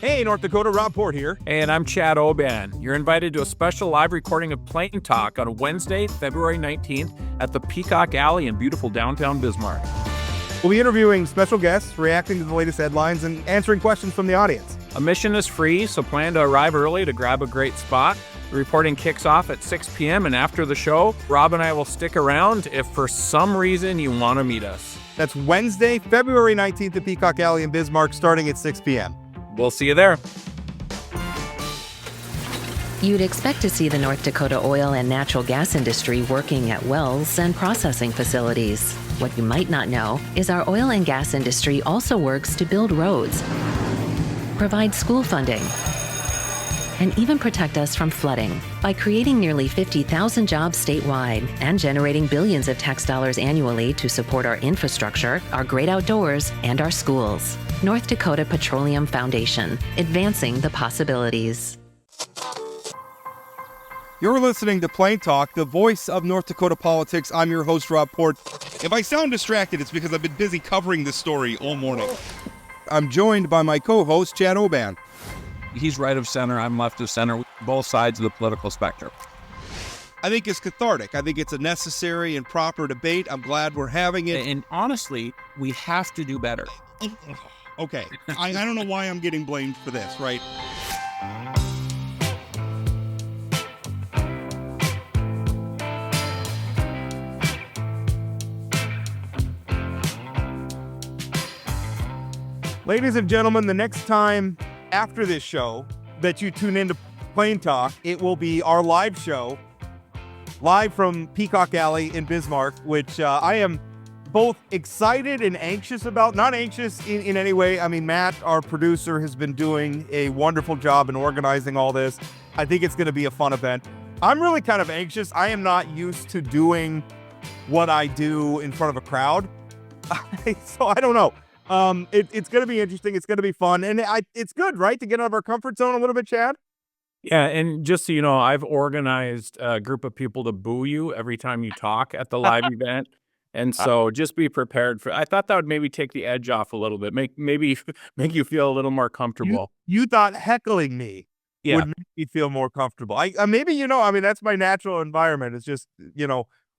Hey, North Dakota, Rob Port here. And I'm Chad Oban. You're invited to a special live recording of Plain Talk on Wednesday, February 19th at the Peacock Alley in beautiful downtown Bismarck. We'll be interviewing special guests, reacting to the latest headlines, and answering questions from the audience. Admission is free, so plan to arrive early to grab a great spot. The reporting kicks off at 6 p.m., and after the show, Rob and I will stick around if for some reason you want to meet us. That's Wednesday, February 19th at Peacock Alley in Bismarck, starting at 6 p.m. We'll see you there. You'd expect to see the North Dakota oil and natural gas industry working at wells and processing facilities. What you might not know is our oil and gas industry also works to build roads, provide school funding, and even protect us from flooding by creating nearly 50,000 jobs statewide and generating billions of tax dollars annually to support our infrastructure, our great outdoors, and our schools. North Dakota Petroleum Foundation, advancing the possibilities. You're listening to Plain Talk, the voice of North Dakota politics. I'm your host, Rob Port. If I sound distracted, it's because I've been busy covering this story all morning. I'm joined by my co-host, Chad Oban. He's right of center, I'm left of center, both sides of the political spectrum. I think it's cathartic. I think it's a necessary and proper debate. I'm glad we're having it. And honestly, we have to do better. Okay, I don't know why I'm getting blamed for this, right? Ladies and gentlemen, the next time after this show that you tune into Plain Talk, it will be our live show, live from Peacock Alley in Bismarck, which I am both excited and anxious about. Not anxious in any way. I mean, Matt, our producer, has been doing a wonderful job in organizing all this. I think it's going to be a fun event. I'm really kind of anxious. I am not used to doing what I do in front of a crowd. So I don't know. It's going to be interesting. It's going to be fun. And it's good, right? To get out of our comfort zone a little bit, Chad? Yeah, and just so you know, I've organized a group of people to boo you every time you talk at the live event. And so just be prepared for, I thought that would maybe take the edge off a little bit, maybe make you feel a little more comfortable. You thought heckling me would make me feel more comfortable. Maybe, that's my natural environment. It's just,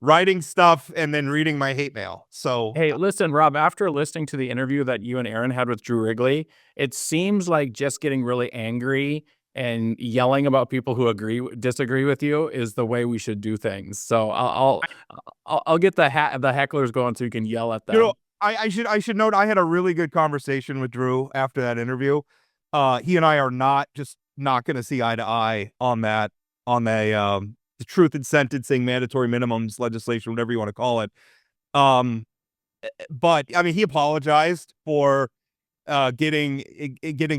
writing stuff and then reading my hate mail. So, hey, listen, Rob, after listening to the interview that you and Aaron had with Drew Wrigley, it seems like just getting really angry and yelling about people who disagree with you is the way we should do things. So I'll get the hecklers going so you can yell at them. I should note I had a really good conversation with Drew after that interview. He and I are not going to see eye to eye on the truth in sentencing, mandatory minimums legislation, whatever you want to call it. But I mean, he apologized for getting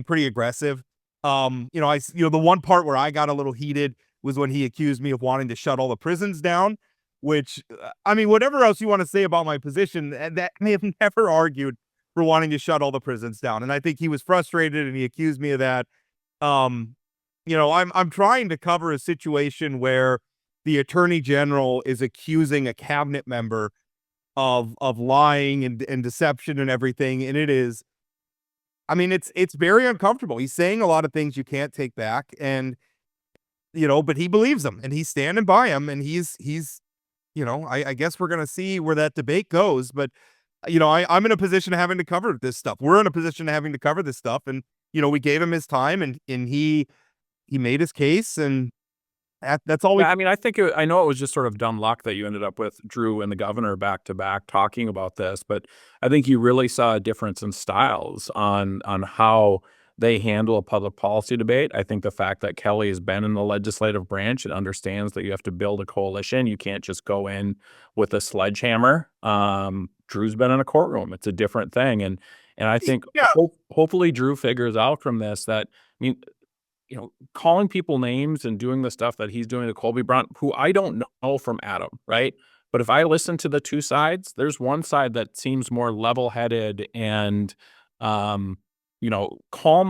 pretty aggressive. The one part where I got a little heated was when he accused me of wanting to shut all the prisons down, which, whatever else you want to say about my position, that may have never argued for wanting to shut all the prisons down. And I think he was frustrated and he accused me of that. I'm trying to cover a situation where the attorney general is accusing a cabinet member of lying and deception and everything. And it is, it's very uncomfortable. He's saying a lot of things you can't take back, and, but he believes them and he's standing by him, and he's, I guess we're going to see where that debate goes. But, I'm in a position of having to cover this stuff. We're in a position of having to cover this stuff. And, we gave him his time, and he made his case, and that's all we. Yeah, I know it was just sort of dumb luck that you ended up with Drew and the governor back to back talking about this, but I think you really saw a difference in styles on how they handle a public policy debate. I think the fact that Kelly has been in the legislative branch and understands that you have to build a coalition. You can't just go in with a sledgehammer. Drew's been in a courtroom. It's a different thing. And I think hopefully Drew figures out from this that, calling people names and doing the stuff that he's doing to Colby Brown, who I don't know from Adam, right? But if I listen to the two sides, there's one side that seems more level-headed and, calm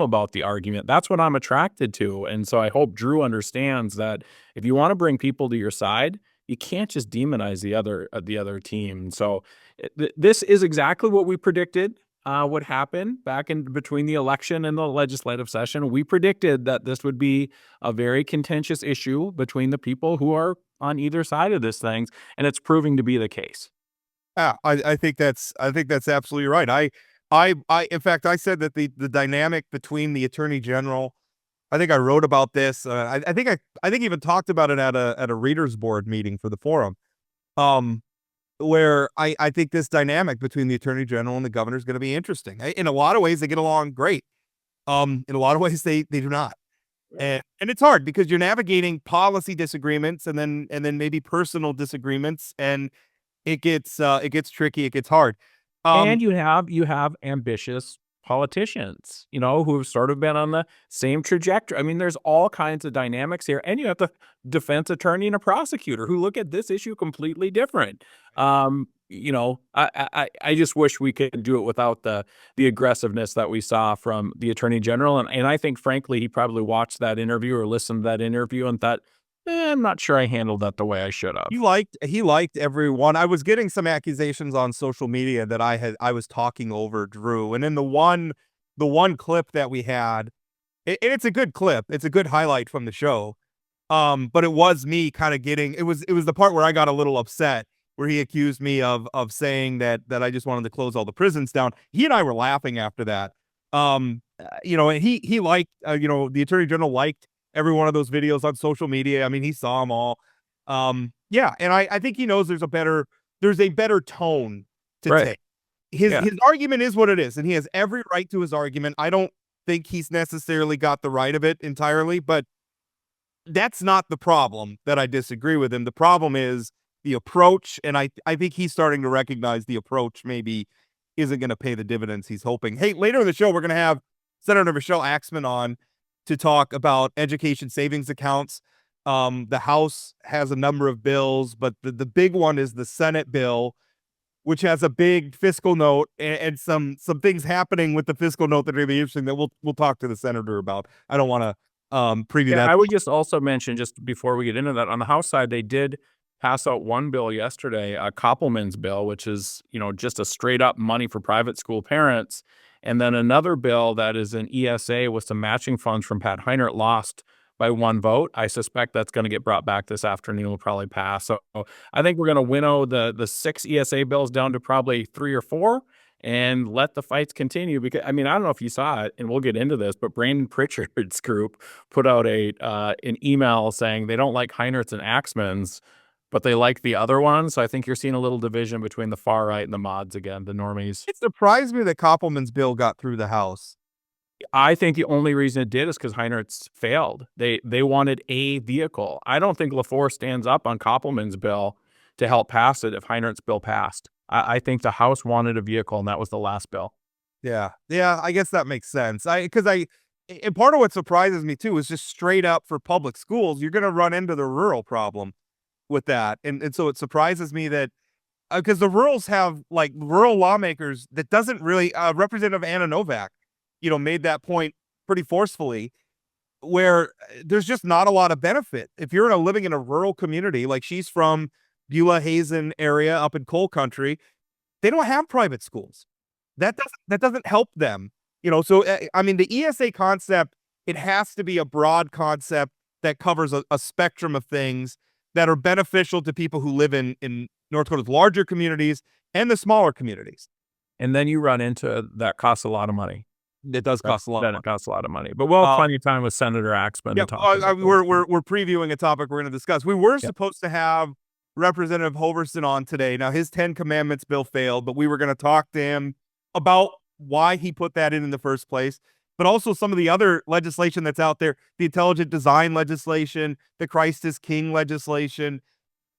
about the argument. That's what I'm attracted to. And so I hope Drew understands that if you want to bring people to your side, you can't just demonize the other team. So this is exactly what we predicted. would happen back in between the election and the legislative session. We predicted that this would be a very contentious issue between the people who are on either side of this thing, and it's proving to be the case. Yeah, I think that's absolutely right. In fact, I said that the dynamic between the attorney general, I think I wrote about this. I think even talked about it at a readers board meeting for the forum. Where I think this dynamic between the attorney general and the governor is going to be interesting. In a lot of ways, they get along great. In a lot of ways, they do not. And it's hard because you're navigating policy disagreements and then maybe personal disagreements, and it gets tricky. It gets hard. And you have ambitious politicians, who have sort of been on the same trajectory. I mean, there's all kinds of dynamics here, and you have the defense attorney and a prosecutor who look at this issue completely different. I just wish we could do it without the aggressiveness that we saw from the attorney general, and I think, frankly, he probably watched that interview or listened to that interview and thought, I'm not sure I handled that the way I should have. He liked everyone. I was getting some accusations on social media that I was talking over Drew. And in the one clip that we had, and it's a good clip. It's a good highlight from the show. But it was me kind of getting, it was the part where I got a little upset, where he accused me of saying that I just wanted to close all the prisons down. He and I were laughing after that. And he liked, the attorney general liked every one of those videos on social media. I mean, he saw them all. Yeah. And I think he knows there's a better tone to take. His argument is what it is, and he has every right to his argument. I don't think he's necessarily got the right of it entirely, but that's not the problem that I disagree with him. The problem is the approach. And I think he's starting to recognize the approach maybe isn't going to pay the dividends he's hoping. Hey, later in the show, we're going to have Senator Michelle Axtman on to talk about education savings accounts. The House has a number of bills, but the big one is the Senate bill, which has a big fiscal note and some things happening with the fiscal note that are going to be interesting that we'll talk to the senator about. I don't want to preview that. I would just also mention, just before we get into that, on the House side, they did pass out one bill yesterday, a Koppelman's bill, which is, just a straight up money for private school parents. And then another bill that is an ESA with some matching funds from Pat Heinert lost by one vote. I suspect that's going to get brought back this afternoon. Will probably pass. So I think we're going to winnow the 6 ESA bills down to probably 3 or 4 and let the fights continue. Because, I don't know if you saw it, and we'll get into this, but Brandon Pritchard's group put out an email saying they don't like Heinert's and Axman's, but they like the other one. So I think you're seeing a little division between the far right and the mods again, the normies. It surprised me that Koppelman's bill got through the House. I think the only reason it did is because Heinert's failed. They wanted a vehicle. I don't think LaForce stands up on Koppelman's bill to help pass it if Heinert's bill passed. I think the House wanted a vehicle, and that was the last bill. Yeah, I guess that makes sense. And part of what surprises me too is just straight up for public schools, you're going to run into the rural problem with that. And so it surprises me that because the rurals have like rural lawmakers that doesn't really Representative Anna Novak, made that point pretty forcefully, where there's just not a lot of benefit. If you're living in a rural community, like she's from Beulah Hazen area up in coal country, they don't have private schools. That doesn't help them. So the ESA concept, it has to be a broad concept that covers a spectrum of things that are beneficial to people who live in North Dakota's larger communities and the smaller communities. And then you run into that costs a lot of money. It does cost a lot. It costs a lot of money. But we'll have plenty of time with Senator Axman. Yeah, we're previewing a topic we're going to discuss. We were supposed to have Representative Hoverson on today. Now, his 10 Commandments bill failed, but we were going to talk to him about why he put that in the first place, but also some of the other legislation that's out there, the intelligent design legislation, the Christ is King legislation,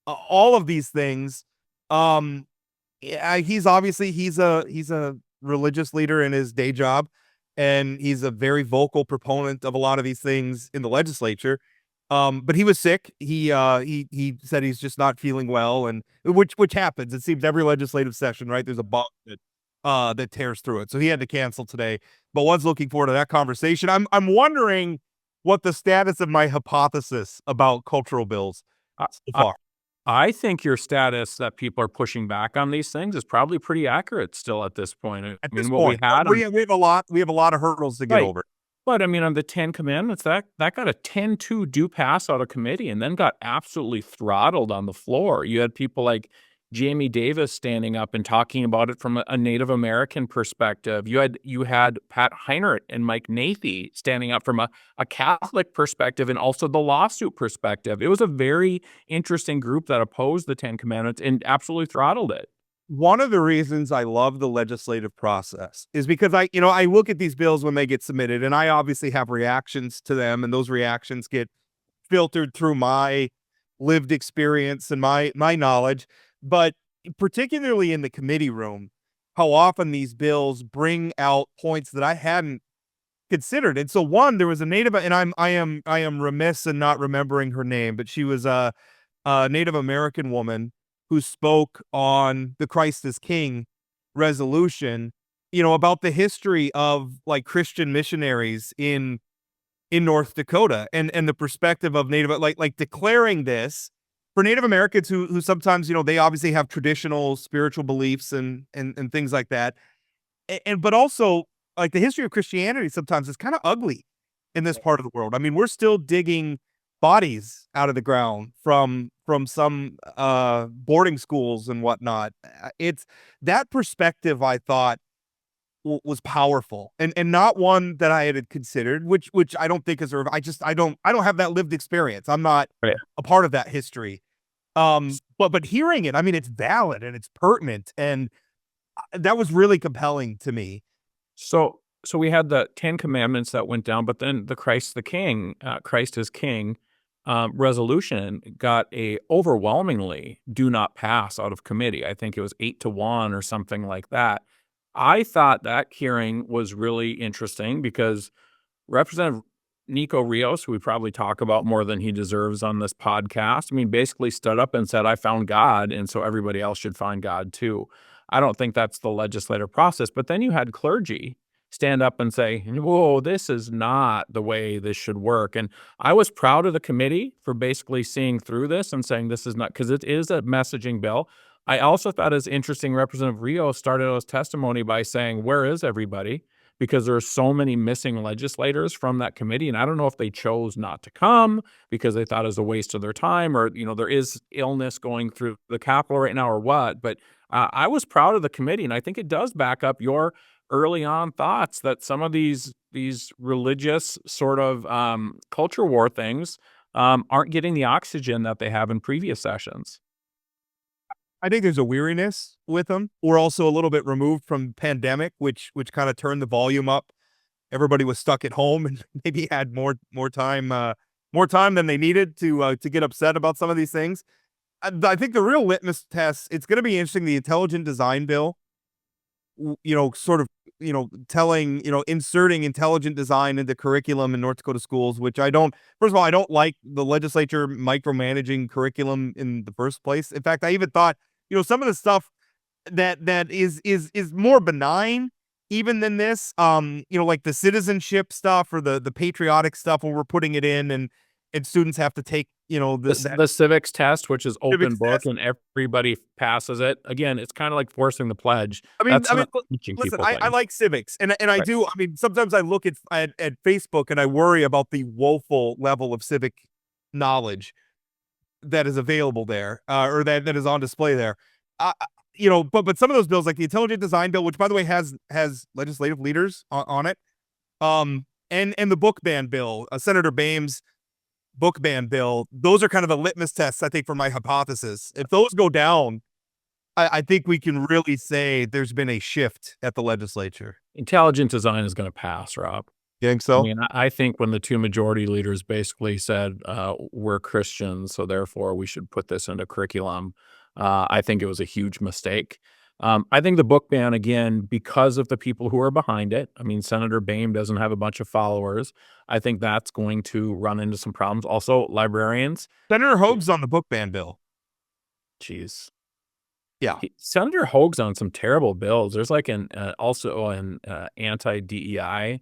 all of these things. He's a religious leader in his day job, and he's a very vocal proponent of a lot of these things in the legislature. But he was sick. He said he's just not feeling well, and which happens. It seems every legislative session, right? There's a bug that tears through it. So he had to cancel today, but one's looking forward to that conversation. I'm wondering what the status of my hypothesis about cultural bills so far. I think your status that people are pushing back on these things is probably pretty accurate still at this point. I At this mean, what we point, had on, we have a lot of hurdles to get right. over. But I mean, on the 10 Commandments, that got a 10-2 due pass out of committee and then got absolutely throttled on the floor. You had people like Jamie Davis standing up and talking about it from a Native American perspective. You had Pat Heinrich and Mike Nathy standing up from a Catholic perspective and also the lawsuit perspective. It was a very interesting group that opposed the 10 Commandments and absolutely throttled it. One of the reasons I love the legislative process is because I look at these bills when they get submitted, and I obviously have reactions to them, and those reactions get filtered through my lived experience and my knowledge. But particularly in the committee room, how often these bills bring out points that I hadn't considered. And so one, there was a native, and I am remiss in not remembering her name, but she was a Native American woman who spoke on the Christ is King resolution, about the history of like Christian missionaries in North Dakota and the perspective of Native, like declaring this for Native Americans who sometimes, they obviously have traditional spiritual beliefs and things like that. And but also like the history of Christianity sometimes is kind of ugly in this part of the world. I mean, we're still digging bodies out of the ground from some boarding schools and whatnot. It's that perspective I thought was powerful and not one that I had considered, which I don't think is I don't have that lived experience. I'm not Right. a part of that history. But hearing it, I mean, it's valid and it's pertinent, and that was really compelling to me. So we had the 10 Commandments that went down, but then the Christ is King resolution got a overwhelmingly do not pass out of committee. I think it was 8-1 or something like that. I thought that hearing was really interesting because Representative Nico Rios, who we probably talk about more than he deserves on this podcast, I mean, basically stood up and said, I found God, and so everybody else should find God too. I don't think that's the legislative process. But then you had clergy stand up and say, whoa, this is not the way this should work. And I was proud of the committee for basically seeing through this and saying this is not, because it is a messaging bill. I also thought it was interesting Representative Rios started his testimony by saying, where is everybody? Because there are so many missing legislators from that committee. And I don't know if they chose not to come because they thought it was a waste of their time or, there is illness going through the Capitol right now or what. But I was proud of the committee. And I think it does back up your early on thoughts that some of these religious sort of culture war things aren't getting the oxygen that they have in previous sessions. I think there's a weariness with them. We're also a little bit removed from pandemic, which kind of turned the volume up. Everybody was stuck at home and maybe had more time than they needed to get upset about some of these things. I think the real litmus test, it's going to be interesting. The intelligent design bill, sort of, inserting intelligent design into curriculum in North Dakota schools, which first of all, I don't like the legislature micromanaging curriculum in the first place. In fact, I even thought, some of the stuff that is more benign even than this, like the citizenship stuff or the patriotic stuff when we're putting it in and students have to take, The civics test, which is open civics book test. and everybody passes it. Again, it's kind of like forcing the pledge. I mean, That's not teaching listen, people I things. like civics, and I Right. do. I mean, sometimes I look at Facebook and I worry about the woeful level of civic knowledge that is available there, or that is on display there. But some of those bills, like the intelligent design bill, which by the way has legislative leaders on it, and the book ban bill, Senator Bame's book ban bill, those are kind of a litmus test, I think, for my hypothesis. If those go down, I think we can really say there's been a shift at the legislature. Intelligent design is going to pass, Rob. You think I so? mean, I think when the two majority leaders basically said, we're Christians, so therefore we should put this into curriculum, I think it was a huge mistake. I think the book ban, again, because of the people who are behind it, I mean, Senator Bame doesn't have a bunch of followers. I think that's going to run into some problems. Also, librarians. Senator Hogue's on the book ban bill. Jeez. Yeah. Senator Hogue's on some terrible bills. There's like also an anti-DEI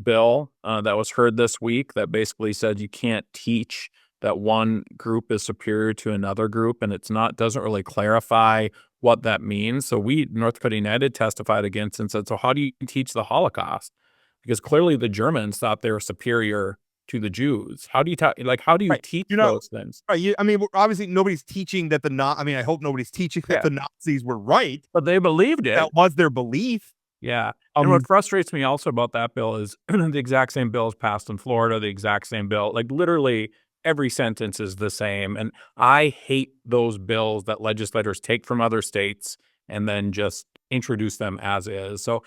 bill that was heard this week that basically said you can't teach that one group is superior to another group, and doesn't really clarify what that means. So North Dakota United testified against and said, so how do you teach the Holocaust? Because clearly the Germans thought they were superior to the Jews. How do you Right. teach You're not those things? right. I mean, obviously nobody's teaching that I mean, I hope nobody's teaching that Yeah. the Nazis were right. But they believed it. That was their belief. Yeah. And what frustrates me also about that bill is the exact same bill is passed in Florida, the exact same bill. Like literally every sentence is the same. And I hate those bills that legislators take from other states and then just introduce them as is. So,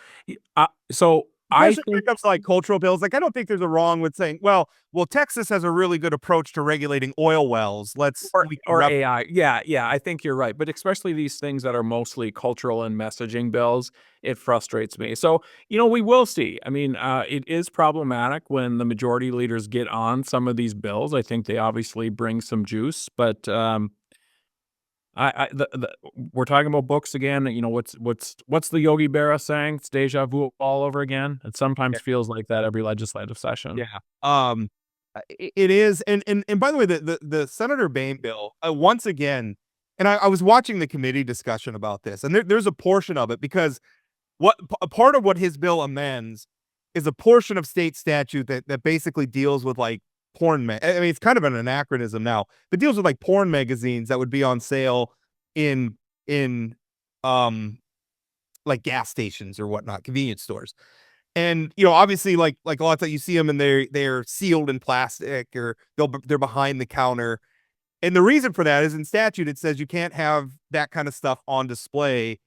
I Especially when think it comes to like cultural bills, like I don't think there's a wrong with saying, well, Texas has a really good approach to regulating oil wells. or AI. Yeah, I think you're right. But especially these things that are mostly cultural and messaging bills, it frustrates me. So, we will see. I mean, it is problematic when the majority leaders get on some of these bills. I think they obviously bring some juice, but we're talking about books again. What's the Yogi Berra saying? It's deja vu all over again. It sometimes feels like that every legislative session. Yeah. It is. And by the way, the Senator Bain bill, once again, and I was watching the committee discussion about this, and there's a portion of it because a part of what his bill amends is a portion of state statute that basically deals with like I mean, it's kind of an anachronism now, but deals with like porn magazines that would be on sale in like gas stations or whatnot, convenience stores. And obviously, like a lot of times you see them and they're sealed in plastic or they're behind the counter. And the reason for that is in statute it says you can't have that kind of stuff on display.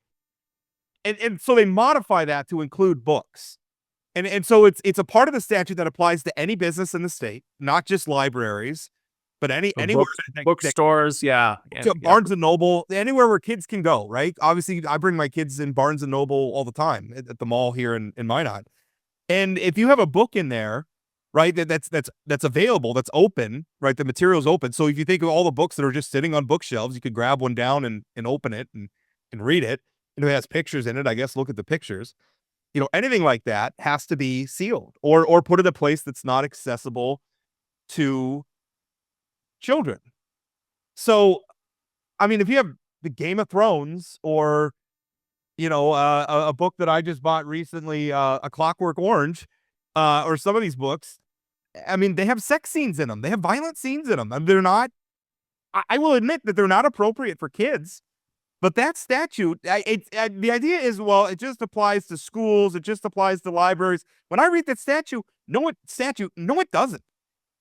And so they modify that to include books. And so it's a part of the statute that applies to any business in the state, not just libraries, but anywhere bookstores, Barnes and Noble, anywhere where kids can go, right? Obviously, I bring my kids in Barnes and Noble all the time at the mall here in Minot. And if you have a book in there, right, that's available, that's open, right? The material's open. So if you think of all the books that are just sitting on bookshelves, you could grab one down and open it and read it. If it has pictures in it, I guess look at the pictures. Anything like that has to be sealed or put in a place that's not accessible to children. So, I mean, if you have the Game of Thrones or, a book that I just bought recently, A Clockwork Orange, or some of these books, I mean, they have sex scenes in them. They have violent scenes in them. And they're not, I will admit that they're not appropriate for kids. But that statute, the idea is, well, it just applies to schools. It just applies to libraries. When I read that statute, no, it doesn't.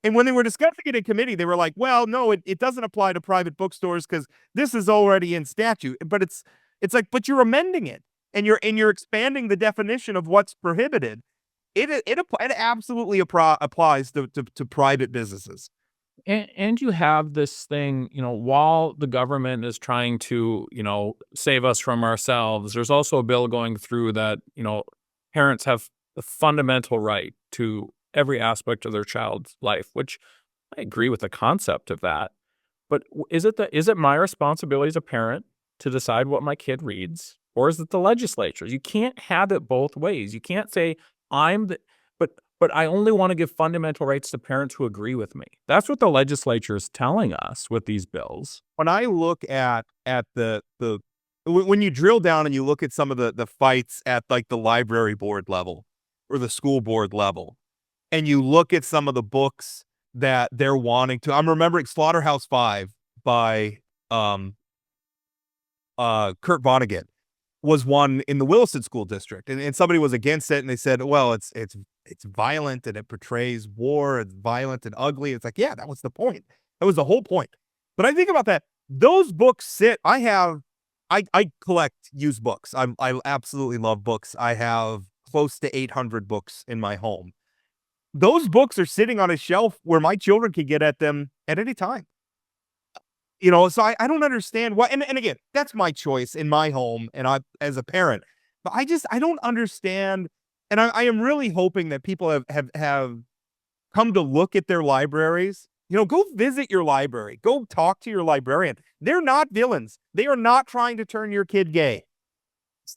And when they were discussing it in committee, they were like, well, no, it doesn't apply to private bookstores because this is already in statute. But it's like, but you're amending it and you're expanding the definition of what's prohibited. It absolutely applies to private businesses. And you have this thing, while the government is trying to, save us from ourselves, there's also a bill going through that, parents have the fundamental right to every aspect of their child's life, which I agree with the concept of that. But is it my responsibility as a parent to decide what my kid reads, or is it the legislature? You can't have it both ways. You can't say but I only want to give fundamental rights to parents who agree with me. That's what the legislature is telling us with these bills. When I look at when you drill down and you look at some of the fights at like the library board level or the school board level, and you look at some of the books that they're wanting to, I'm remembering Slaughterhouse-Five by Kurt Vonnegut was one in the Williston School District, and somebody was against it, and they said, well, it's violent and it portrays war, it's violent and ugly. It's like, yeah, that was the point. That was the whole point. But I think about that. Those books I collect used books. I absolutely love books. I have close to 800 books in my home. Those books are sitting on a shelf where my children can get at them at any time. So I don't understand why, and again, that's my choice in my home and I, as a parent, but I don't understand. And I am really hoping that people have come to look at their libraries. Go visit your library, go talk to your librarian. They're not villains. They are not trying to turn your kid gay.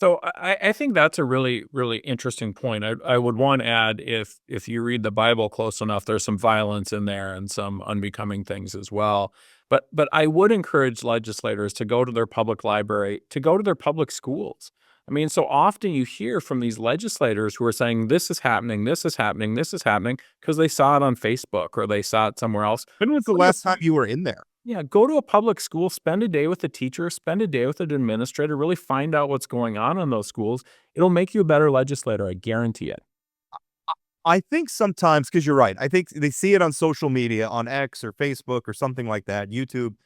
So I think that's a really, really interesting point. I would want to add, if you read the Bible close enough, there's some violence in there and some unbecoming things as well. But I would encourage legislators to go to their public library, to go to their public schools. I mean, so often you hear from these legislators who are saying this is happening, this is happening, this is happening because they saw it on Facebook or they saw it somewhere else. When was the Go to last time you were in there? Yeah, go to a public school, spend a day with a teacher, spend a day with an administrator, really find out what's going on in those schools. It'll make you a better legislator, I guarantee it. I think sometimes, because you're right, I think they see it on social media, on X or Facebook or something like that, YouTube,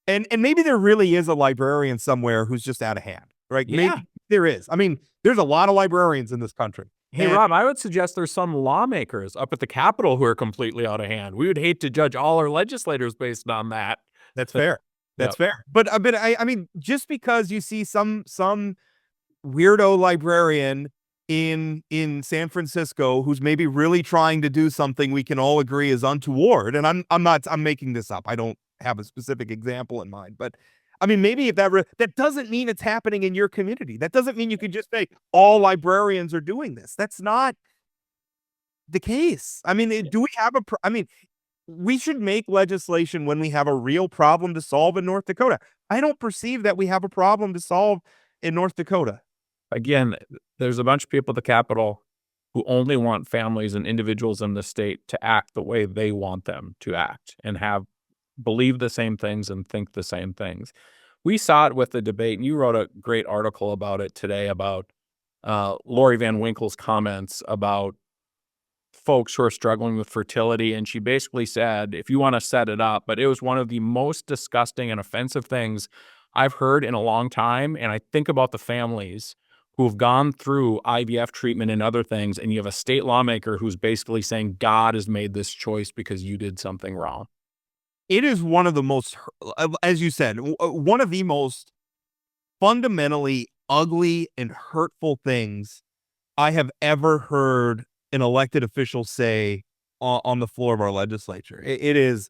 and maybe there really is a librarian somewhere who's just out of hand, right? Yeah. Maybe there is. I mean, there's a lot of librarians in this country. Hey, And Rob, I would suggest there's some lawmakers up at the Capitol who are completely out of hand. We would hate to judge all our legislators based on that. that's fair. That's fair. But I mean, just because you see some weirdo librarian in San Francisco who's maybe really trying to do something we can all agree is untoward, and I'm making this up. I don't have a specific example in mind, but I mean, maybe if that doesn't mean it's happening in your community. That doesn't mean you could just say all librarians are doing this. That's not the case. I mean, do we have I mean, we should make legislation when we have a real problem to solve in North Dakota. I don't perceive that we have a problem to solve in North Dakota. Again, there's a bunch of people at the Capitol who only want families and individuals in the state to act the way they want them to act and believe the same things and think the same things. We saw it with the debate, and you wrote a great article about it today about Lori Van Winkle's comments about folks who are struggling with fertility. And she basically said, if you want to set it up, but it was one of the most disgusting and offensive things I've heard in a long time. And I think about the families who have gone through IVF treatment and other things, and you have a state lawmaker who's basically saying God has made this choice because you did something wrong. It is one of the most, as you said, one of the most fundamentally ugly and hurtful things I have ever heard an elected official say on the floor of our legislature. It is,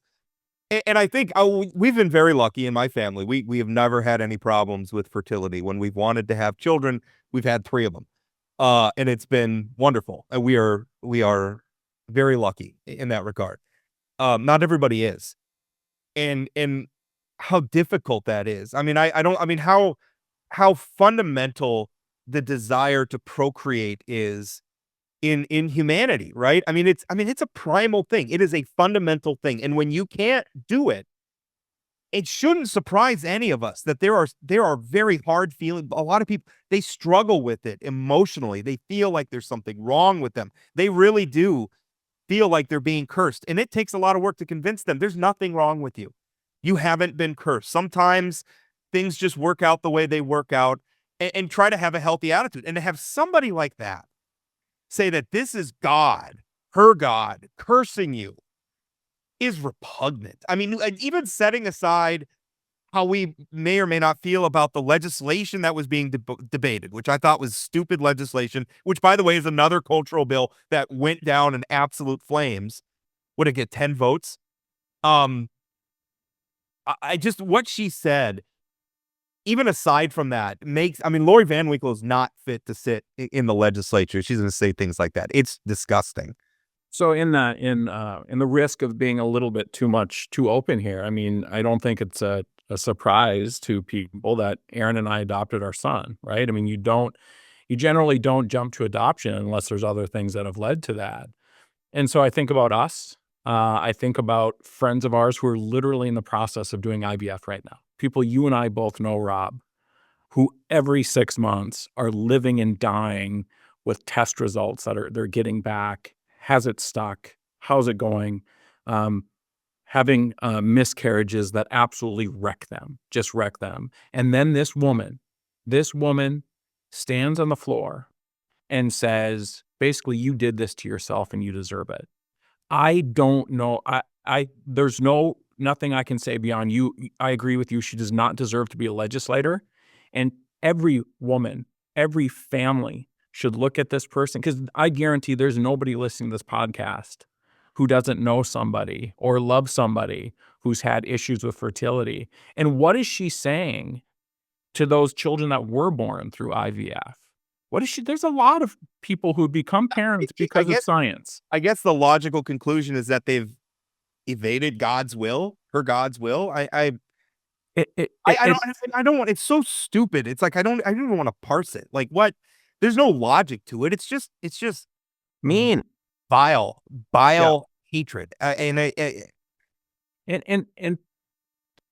and I think we've been very lucky in my family. We have never had any problems with fertility. When we've wanted to have children, we've had 3 of them, and it's been wonderful. And we are very lucky in that regard. Not everybody is, and how difficult that is. I mean, I mean how fundamental the desire to procreate is in humanity, right? I mean, it's a primal thing. It is a fundamental thing. And when you can't do it, it shouldn't surprise any of us that there are very hard feelings. A lot of people, they struggle with it emotionally. They feel like there's something wrong with them. They really do feel like they're being cursed. And it takes a lot of work to convince them there's nothing wrong with you. You haven't been cursed. Sometimes things just work out the way they work out, and try to have a healthy attitude. And to have somebody like that say that this is God, her God, cursing you is repugnant. I mean, even setting aside how we may or may not feel about the legislation that was being debated, which I thought was stupid legislation, which, by the way, is another cultural bill that went down in absolute flames. Would it get 10 votes? I just, what she said, even aside from that, Lori Van Winkle is not fit to sit in the legislature. She's going to say things like that. It's disgusting. So in the risk of being a little bit too open here, I mean, I don't think it's a surprise to people that Aaron and I adopted our son, right? I mean, you generally don't jump to adoption unless there's other things that have led to that. And so I think about us. I think about friends of ours who are literally in the process of doing IVF right now. People you and I both know, Rob, who every 6 months are living and dying with test results that they're getting back. Has it stuck? How's it going? Having miscarriages that absolutely just wreck them. And then this woman stands on the floor and says, basically, you did this to yourself and you deserve it. I don't know. There's nothing I can say beyond you. I agree with you. She does not deserve to be a legislator. And every woman, every family should look at this person, because I guarantee there's nobody listening to this podcast who doesn't know somebody or love somebody who's had issues with fertility. And what is she saying to those children that were born through IVF? What is she? There's a lot of people who become parents because of science. I guess the logical conclusion is that they've evaded God's will, God's will. I don't want. It's so stupid. It's like I don't even want to parse it. Like what? There's no logic to it. It's just mean, vile hatred. And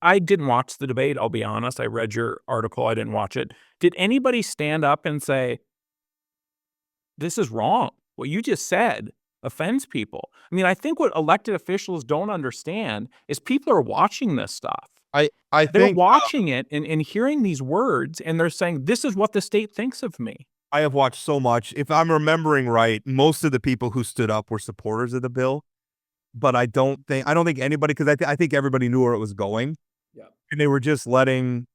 I didn't watch the debate. I'll be honest. I read your article. I didn't watch it. Did anybody stand up and say, this is wrong? What you just said offends people. I mean, I think what elected officials don't understand is people are watching this stuff. They're watching it and hearing these words, and they're saying, this is what the state thinks of me. I have watched so much. If I'm remembering right, most of the people who stood up were supporters of the bill. But I don't think anybody, because I think everybody knew where it was going. Yeah. And they were just letting,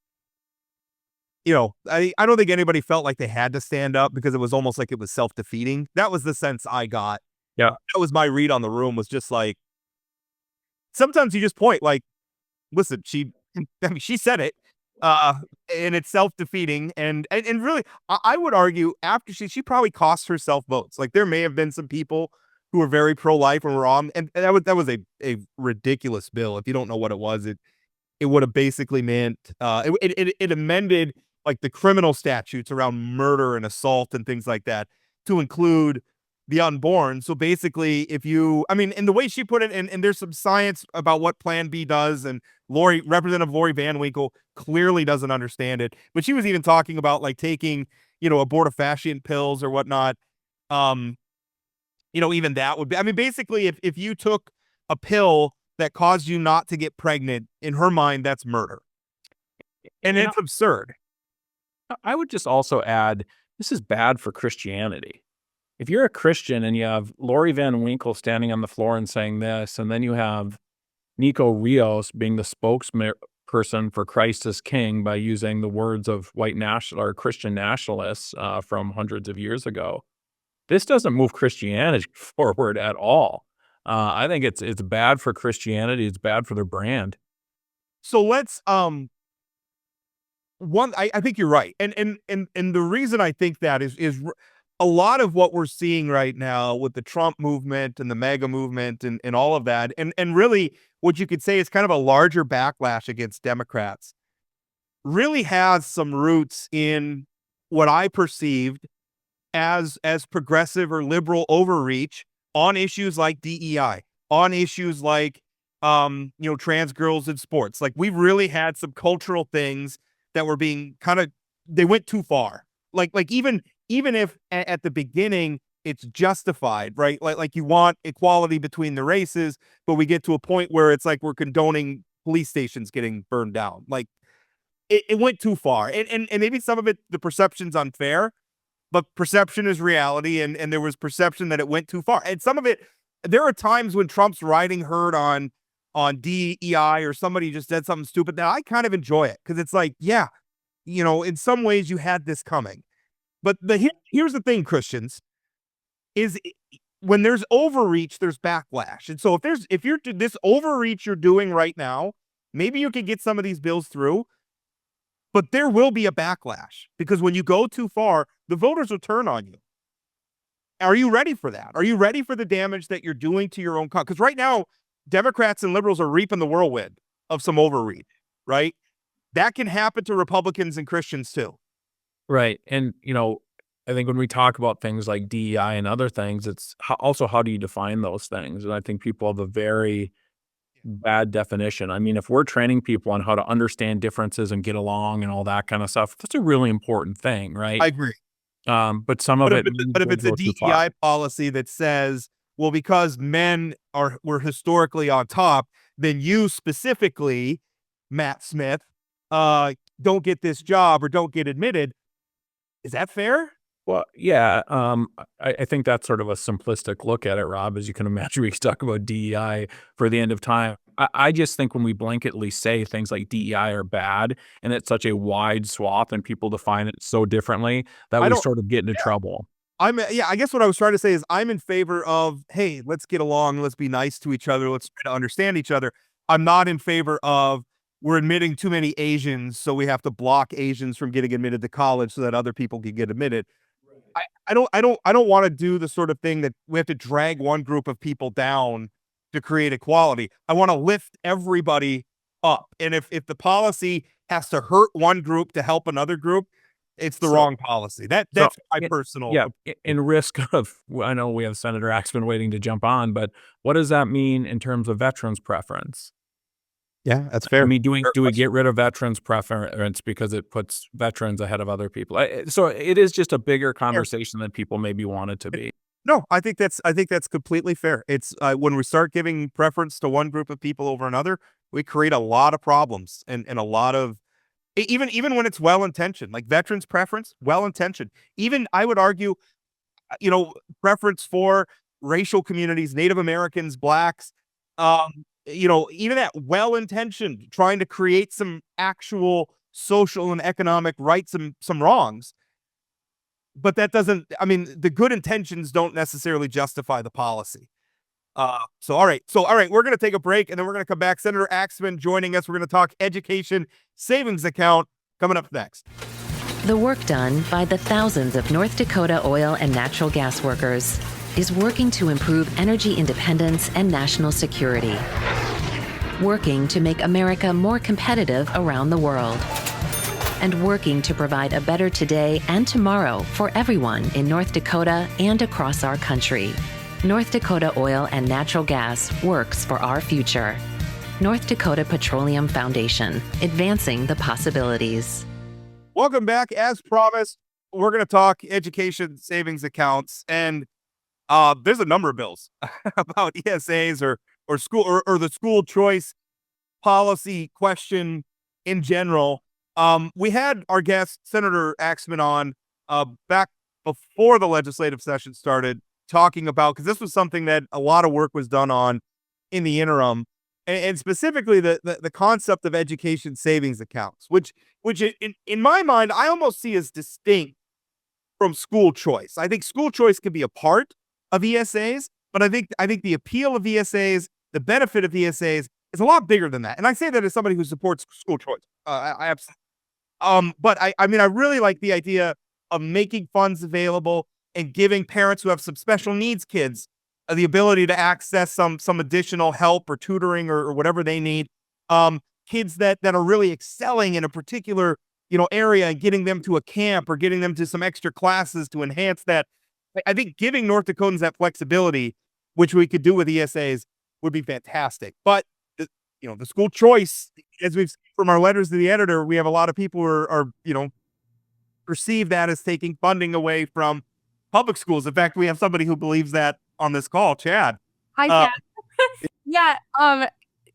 I don't think anybody felt like they had to stand up because it was almost like it was self-defeating. That was the sense I got. Yeah. That was my read on the room, was just like, sometimes you just point like, listen, she said it, and it's self-defeating. And really, I would argue after she probably cost herself votes. Like there may have been some people who were very pro-life and were on, and that was a ridiculous bill. If you don't know what it was, it would have basically meant, it amended like the criminal statutes around murder and assault and things like that to include the unborn. So basically, and the way she put it, and there's some science about what Plan B does, and Representative Lori Van Winkle clearly doesn't understand it, but she was even talking about like taking, abortifacient pills or whatnot. Even that would be, basically if you took a pill that caused you not to get pregnant, in her mind, that's murder. And it's absurd. I would just also add, this is bad for Christianity. If you're a Christian and you have Lori Van Winkle standing on the floor and saying this, and then you have Nico Rios being the spokesperson for Christ as King by using the words of white national or Christian nationalists from hundreds of years ago, this doesn't move Christianity forward at all. I think it's bad for Christianity. It's bad for their brand. So let's I think you're right, and the reason I think that is a lot of what we're seeing right now with the Trump movement and the MAGA movement and all of that, and really what you could say is kind of a larger backlash against Democrats, really has some roots in what I perceived as progressive or liberal overreach on issues like DEI, on issues like trans girls in sports. Like we've really had some cultural things that were being they went too far. Like even if at the beginning it's justified, right? Like you want equality between the races, but we get to a point where it's like we're condoning police stations getting burned down. Like it went too far. And maybe some of it, the perception's unfair, but perception is reality. And there was perception that it went too far. And some of it, there are times when Trump's riding herd on DEI or somebody just said something stupid that I kind of enjoy it. Cause it's like, yeah, in some ways you had this coming. But here's the thing, Christians, is when there's overreach, there's backlash. And so if you're this overreach you're doing right now, maybe you can get some of these bills through, but there will be a backlash because when you go too far, the voters will turn on you. Are you ready for that? Are you ready for the damage that you're doing to your own cause? Because right now, Democrats and liberals are reaping the whirlwind of some overreach, right? That can happen to Republicans and Christians too. Right. And, I think when we talk about things like DEI and other things, it's also how do you define those things? And I think people have a very bad definition. I mean, if we're training people on how to understand differences and get along and all that kind of stuff, that's a really important thing, right? I agree. But some of it. But if it's a DEI policy that says, well, because men were historically on top, then you specifically, Matt Smith, don't get this job or don't get admitted. Is that fair? Well, yeah. I think that's sort of a simplistic look at it, Rob. As you can imagine, we could talk about DEI for the end of time. I just think when we blanketly say things like DEI are bad, and it's such a wide swath and people define it so differently, that we sort of get into trouble. I guess what I was trying to say is I'm in favor of, hey, let's get along, let's be nice to each other, let's try to understand each other. I'm not in favor of we're admitting too many Asians, so we have to block Asians from getting admitted to college so that other people can get admitted. I don't want to do the sort of thing that we have to drag one group of people down to create equality. I want to lift everybody up. And if the policy has to hurt one group to help another group, it's the wrong policy. That's my personal. Yeah, in risk of, I know we have Senator Axtman waiting to jump on, but what does that mean in terms of veterans preference? Yeah, that's fair. I mean, do we get rid of veterans preference because it puts veterans ahead of other people? So it is just a bigger conversation than people maybe want it to be. No, I think that's completely fair. It's when we start giving preference to one group of people over another, we create a lot of problems and a lot of even when it's well intentioned, like veterans preference, well intentioned. Even I would argue, preference for racial communities, Native Americans, blacks, even that well intentioned, trying to create some actual social and economic rights and some wrongs. But that doesn't, the good intentions don't necessarily justify the policy. All right, we're going to take a break and then we're going to come back. Senator Axtman joining us. We're going to talk education savings account coming up next. The work done by the thousands of North Dakota oil and natural gas workers is working to improve energy independence and national security. Working to make America more competitive around the world. And working to provide a better today and tomorrow for everyone in North Dakota and across our country. North Dakota Oil and Natural Gas works for our future. North Dakota Petroleum Foundation, advancing the possibilities. Welcome back. As promised, we're going to talk education savings accounts, and there's a number of bills about ESAs or school or the school choice policy question in general. We had our guest, Senator Axtman, on back before the legislative session started, talking about, because this was something that a lot of work was done on in the interim, and specifically the concept of education savings accounts, which in my mind, I almost see as distinct from school choice. I think school choice can be a part of ESAs, but I think the appeal of ESAs, the benefit of ESAs is a lot bigger than that. And I say that as somebody who supports school choice. I absolutely. But I really like the idea of making funds available and giving parents who have some special needs kids the ability to access some additional help or tutoring or whatever they need. Kids that are really excelling in a particular area and getting them to a camp or getting them to some extra classes to enhance that. I think giving North Dakotans that flexibility, which we could do with ESAs, would be fantastic. But the school choice, as we've seen from our letters to the editor, we have a lot of people who are perceive that as taking funding away from public schools. In fact, we have somebody who believes that on this call, Chad. Hi, Chad. Yeah.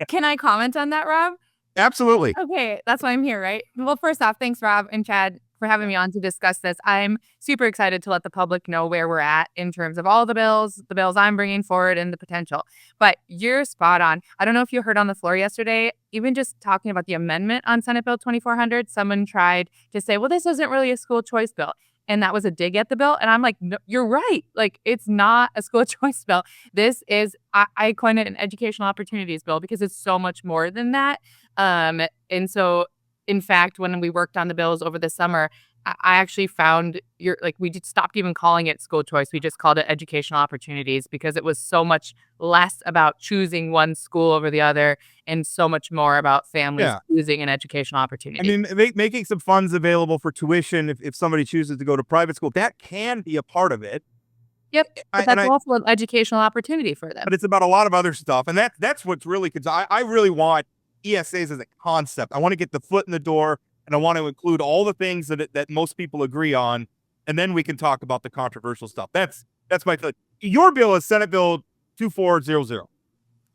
Can I comment on that, Rob? Absolutely. Okay, that's why I'm here, right? Well, first off, thanks, Rob and Chad, for having me on to discuss this. I'm super excited to let the public know where we're at in terms of all the bills I'm bringing forward, and the potential. But you're spot on. I don't know if you heard on the floor yesterday, even just talking about the amendment on Senate Bill 2400, someone tried to say, well, this isn't really a school choice bill. And that was a dig at the bill. And I'm like, no, you're right. Like, it's not a school choice bill. This is, I coined it an educational opportunities bill because it's so much more than that. And so, in fact, when we worked on the bills over the summer, I actually found we just stopped even calling it school choice. We just called it educational opportunities because it was so much less about choosing one school over the other and so much more about families choosing an educational opportunity. Making some funds available for tuition if somebody chooses to go to private school, that can be a part of it. Yep, but that's also an educational opportunity for them. But it's about a lot of other stuff, and that's what's really, because I really want ESAs as a concept. I want to get the foot in the door, and I want to include all the things that most people agree on, and then we can talk about the controversial stuff. That's my thought. Your bill is Senate Bill 2400.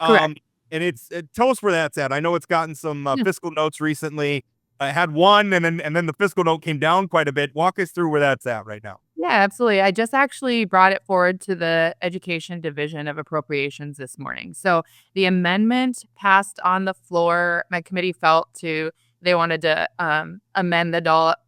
Correct. And tell us where that's at. I know it's gotten some fiscal notes recently. I had one, and then the fiscal note came down quite a bit. Walk us through where that's at right now. Yeah, absolutely. I just actually brought it forward to the Education Division of Appropriations this morning. So the amendment passed on the floor. My committee felt to they wanted to amend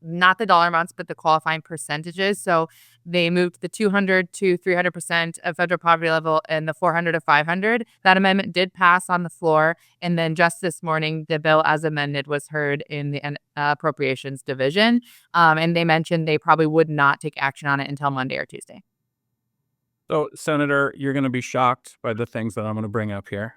not the dollar amounts, but the qualifying percentages. So they moved the 200 to 300% of federal poverty level and the 400 to 500. That amendment did pass on the floor. And then just this morning, the bill as amended was heard in the Appropriations Division. And they mentioned they probably would not take action on it until Monday or Tuesday. So, Senator, you're going to be shocked by the things that I'm going to bring up here.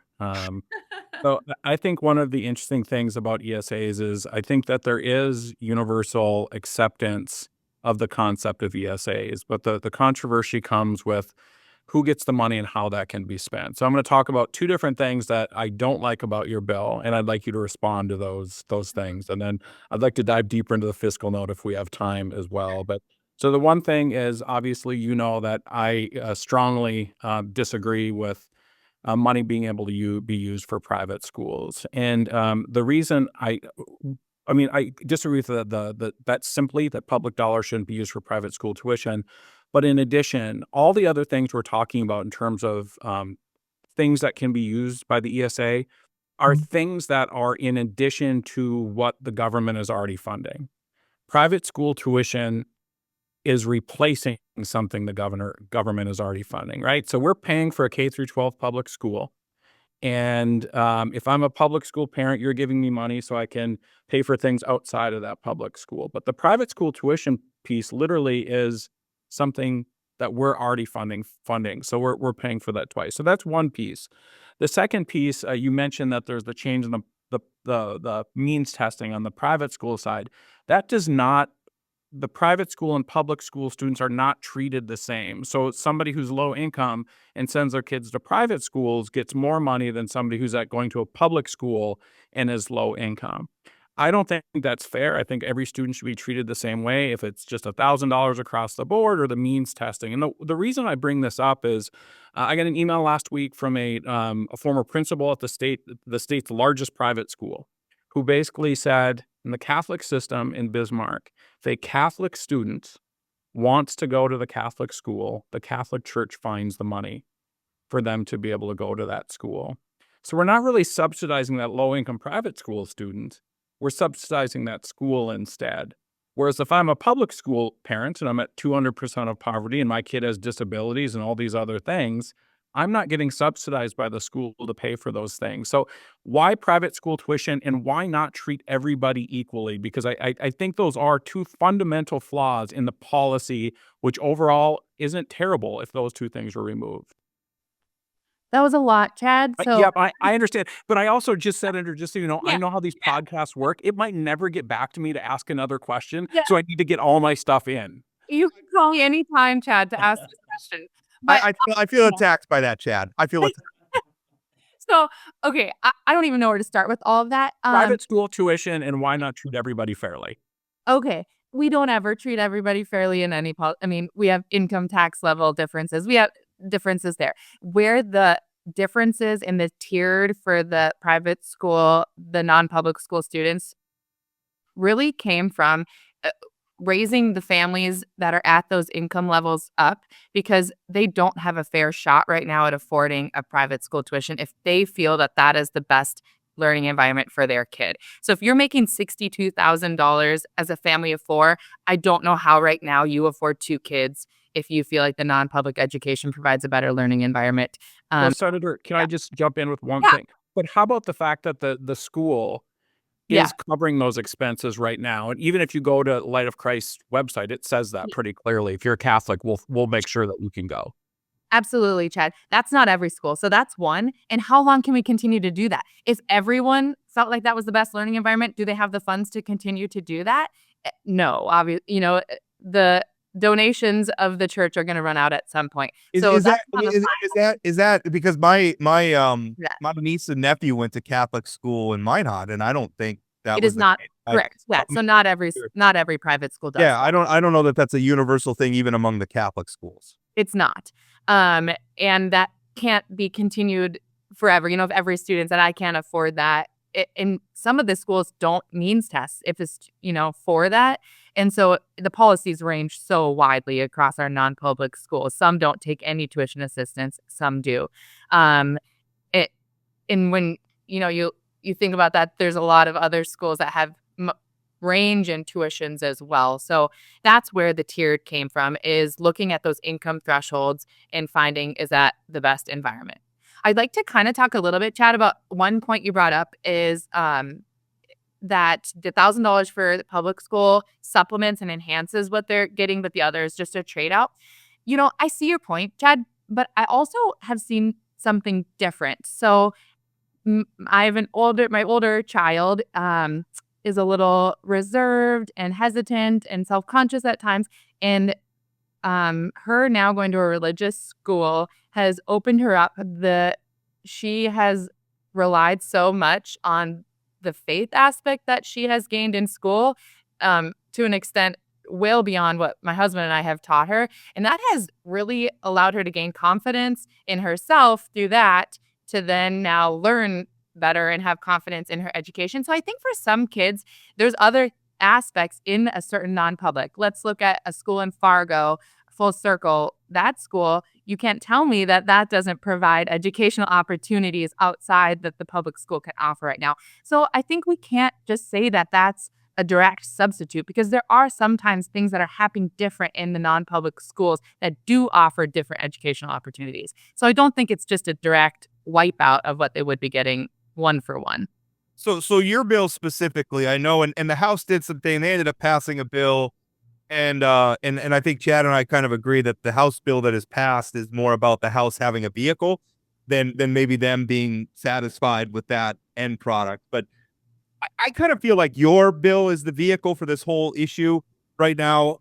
So I think one of the interesting things about ESAs is I think that there is universal acceptance of the concept of ESAs, but the controversy comes with who gets the money and how that can be spent. So I'm going to talk about two different things that I don't like about your bill, and I'd like you to respond to those things. And then I'd like to dive deeper into the fiscal note if we have time as well. But so the one thing is, obviously, you know that I strongly disagree with money being able to be used for private schools. And the reason I disagree with that simply that public dollars shouldn't be used for private school tuition. But in addition, all the other things we're talking about in terms of things that can be used by the ESA are things that are in addition to what the government is already funding. Private school tuition is replacing something the government is already funding, right? So we're paying for a K through 12 public school. And if I'm a public school parent, you're giving me money so I can pay for things outside of that public school. But the private school tuition piece literally is something that we're already funding. So we're paying for that twice. So that's one piece. The second piece, you mentioned that there's the change in the means testing on the private school side. That does not. The private school and public school students are not treated the same. So somebody who's low income and sends their kids to private schools gets more money than somebody who's going to a public school and is low income. I don't think that's fair. I think every student should be treated the same way, if it's just $1,000 across the board or the means testing. And the reason I bring this up is I got an email last week from a former principal at the state's largest private school, who basically said, in the Catholic system in Bismarck, if a Catholic student wants to go to the Catholic school, the Catholic Church finds the money for them to be able to go to that school. So we're not really subsidizing that low-income private school student. We're subsidizing that school instead. Whereas if I'm a public school parent and I'm at 200% of poverty and my kid has disabilities and all these other things, I'm not getting subsidized by the school to pay for those things. So why private school tuition, and why not treat everybody equally? Because I think those are two fundamental flaws in the policy, which overall isn't terrible if those two things were removed. That was a lot, Chad. So Yeah, I understand. But I also just said, Andrew, just so you know, I Yeah. know how these podcasts work. It might never get back to me to ask another question. Yeah. So I need to get all my stuff in. you can call me anytime, Chad, to ask this question. But I feel attacked by that, Chad. I feel attacked. so, okay, I don't even know where to start with all of that. Private school tuition, and why not treat everybody fairly? Okay, we don't ever treat everybody fairly in any we have income tax level differences. We have differences there. Where the differences in the tiered for the private school, the non-public school students really came from raising the families that are at those income levels up, because they don't have a fair shot right now at affording a private school tuition if they feel that that is the best learning environment for their kid. So if you're making $62,000 as a family of four, I don't know how right now you afford two kids if you feel like the non-public education provides a better learning environment. Well, Senator, can I just jump in with one thing? But how about the fact that the school is covering those expenses right now? And even if you go to Light of Christ's website, it says that pretty clearly. If you're a Catholic, we'll make sure that you can go. Absolutely, Chad. That's not every school. So that's one. And how long can we continue to do that? If everyone felt like that was the best learning environment, do they have the funds to continue to do that? No, obviously, the donations of the church are going to run out at some point. Is that because my niece and nephew went to Catholic school in Minot, and I don't think that it was is not correct. So not every private school does. Yeah, I don't know that that's a universal thing even among the Catholic schools. It's not. And that can't be continued forever. If every student said, I can't afford that. And some of the schools don't means test if it's, for that. And so the policies range so widely across our non-public schools. Some don't take any tuition assistance. Some do. And when, you think about that, there's a lot of other schools that have range in tuitions as well. So that's where the tiered came from, is looking at those income thresholds and finding, is that the best environment? I'd like to kind of talk a little bit, Chad, about one point you brought up is that the $1,000 for the public school supplements and enhances what they're getting, but the other is just a trade out. I see your point, Chad, but I also have seen something different. So I have my older child is a little reserved and hesitant and self-conscious at times. And her now going to a religious school has opened her up. She has relied so much on the faith aspect that she has gained in school to an extent well beyond what my husband and I have taught her. And that has really allowed her to gain confidence in herself through that, to then now learn better and have confidence in her education. So I think for some kids, there's other aspects in a certain non-public. Let's look at a school in Fargo, full circle. That school, you can't tell me that doesn't provide educational opportunities outside that the public school can offer right now. So I think we can't just say that that's a direct substitute, because there are sometimes things that are happening different in the non-public schools that do offer different educational opportunities. So I don't think it's just a direct wipeout of what they would be getting one for one. So your bill specifically, I know, and the House did something. They ended up passing a bill, and I think Chad and I kind of agree that the House bill that is passed is more about the House having a vehicle than maybe them being satisfied with that end product. But I kind of feel like your bill is the vehicle for this whole issue right now.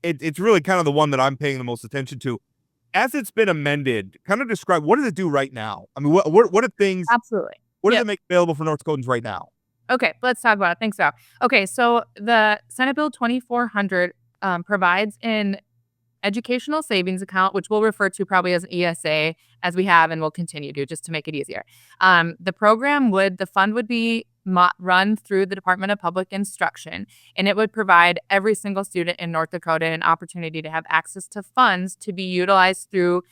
It's really kind of the one that I'm paying the most attention to. As it's been amended, kind of describe, what does it do right now? I mean, what are things? Absolutely. What does it make available for North Dakotans right now? Okay, let's talk about it. Thanks, Val. Okay, so the Senate Bill 2400 provides an educational savings account, which we'll refer to probably as an ESA, as we have and will continue to, just to make it easier. The fund would be run through the Department of Public Instruction, and it would provide every single student in North Dakota an opportunity to have access to funds to be utilized through,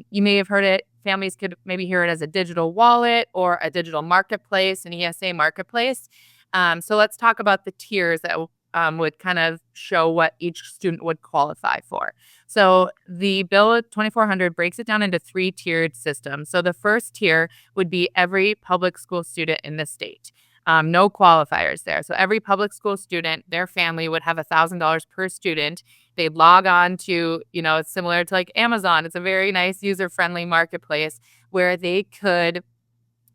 you may have heard it, families could maybe hear it as a digital wallet or a digital marketplace, an ESA marketplace. So let's talk about the tiers that would kind of show what each student would qualify for. So the bill 2400 breaks it down into 3 tiered systems. So the first tier would be every public school student in the state. No qualifiers there. So every public school student, their family would have $1,000 per student. They'd log on to, it's similar to like Amazon. It's a very nice user-friendly marketplace where they could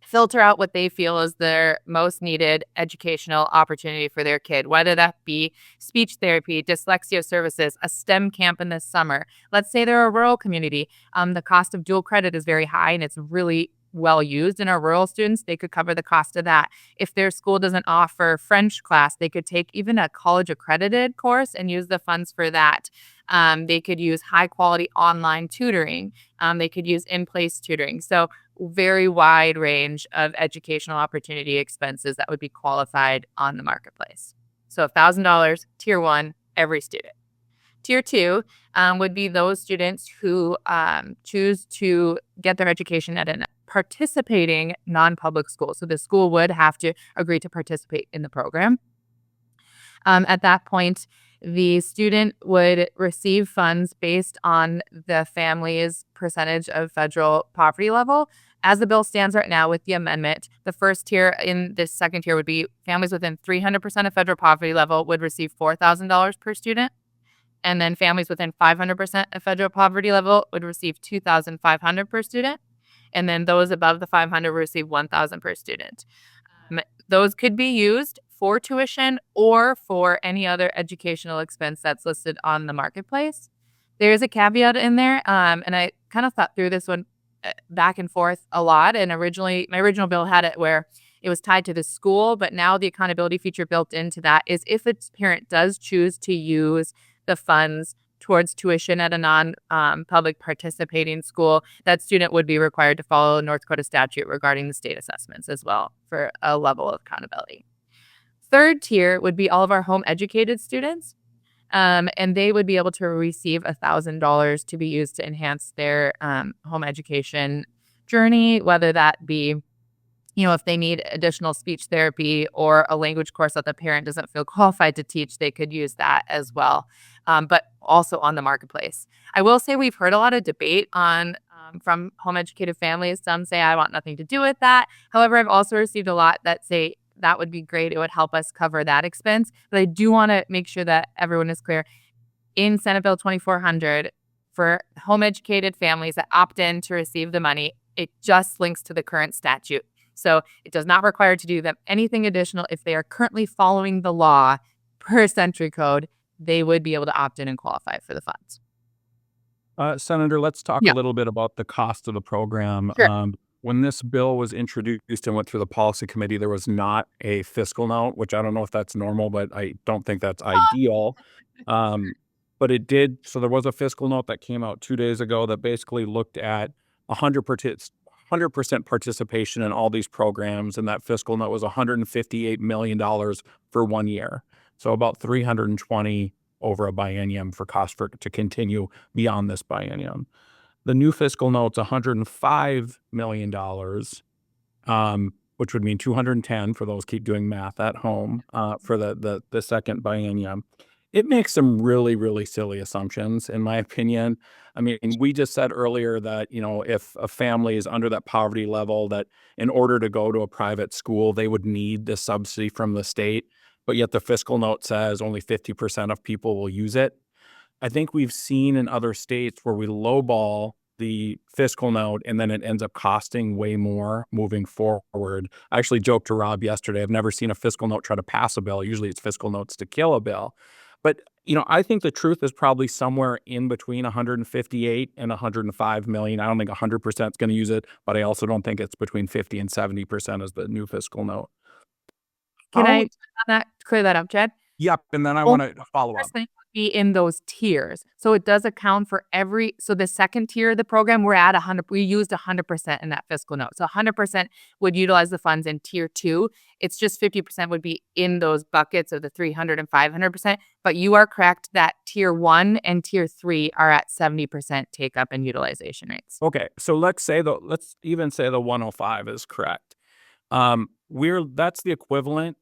filter out what they feel is their most needed educational opportunity for their kid, whether that be speech therapy, dyslexia services, a STEM camp in the summer. Let's say they're a rural community. The cost of dual credit is very high, and it's really well used in our rural students. They could cover the cost of that. If their school doesn't offer French class, they could take even a college accredited course and use the funds for that. They could use high quality online tutoring. They could use in-place tutoring. So very wide range of educational opportunity expenses that would be qualified on the marketplace. So $1,000, tier 1, every student. Tier 2 would be those students who choose to get their education at a participating non-public school. So the school would have to agree to participate in the program. At that point, the student would receive funds based on the family's percentage of federal poverty level. As the bill stands right now with the amendment, the first tier in this second tier would be families within 300% of federal poverty level would receive $4,000 per student. And then families within 500% of federal poverty level would receive $2,500 per student. And then those above the 500 receive $1,000 per student. Those could be used for tuition or for any other educational expense that's listed on the marketplace. There's a caveat in there, and I kind of thought through this one back and forth a lot. And originally, my original bill had it where it was tied to the school, but now the accountability feature built into that is if its parent does choose to use the funds towards tuition at a non-public participating school, that student would be required to follow North Dakota statute regarding the state assessments as well for a level of accountability. Third tier would be all of our home educated students, and they would be able to receive $1,000 to be used to enhance their home education journey, whether that be if they need additional speech therapy or a language course that the parent doesn't feel qualified to teach, they could use that as well. But also on the marketplace. I will say we've heard a lot of debate on from home educated families. Some say, I want nothing to do with that. However, I've also received a lot that say that would be great. It would help us cover that expense. But I do want to make sure that everyone is clear. In Senate Bill 2400, for home educated families that opt in to receive the money, it just links to the current statute. So it does not require to do them anything additional. If they are currently following the law per century code, they would be able to opt in and qualify for the funds. Senator, let's talk Yeah. a little bit about the cost of the program. Sure. When this bill was introduced and went through the policy committee, there was not a fiscal note, which I don't know if that's normal, but I don't think that's ideal. But it did. So there was a fiscal note that came out 2 days ago that basically looked at 100% participation in all these programs. And that fiscal note was $158 million for 1 year. So about 320 over a biennium for cost to continue beyond this biennium. The new fiscal note's $105 million, which would mean 210 for those keep doing math at home, for the second biennium. It makes some really, really silly assumptions, in my opinion. I mean, we just said earlier that, if a family is under that poverty level, that in order to go to a private school, they would need the subsidy from the state. But yet the fiscal note says only 50% of people will use it. I think we've seen in other states where we lowball the fiscal note and then it ends up costing way more moving forward. I actually joked to Rob yesterday, I've never seen a fiscal note try to pass a bill. Usually it's fiscal notes to kill a bill. But, I think the truth is probably somewhere in between 158 and 105 million. I don't think 100% is going to use it, but I also don't think it's between 50 and 70% as the new fiscal note. Can How- I clear that up, Jed? Yep. And then I want to follow up. Would be in those tiers. So it does account for so the second tier of the program, we're at 100, we used 100% in that fiscal note. So 100% would utilize the funds in tier 2. It's just 50% would be in those buckets of the 300 and 500%. But you are correct that tier 1 and tier 3 are at 70% take up and utilization rates. Okay. So let's even say the 105 is correct. That's the equivalent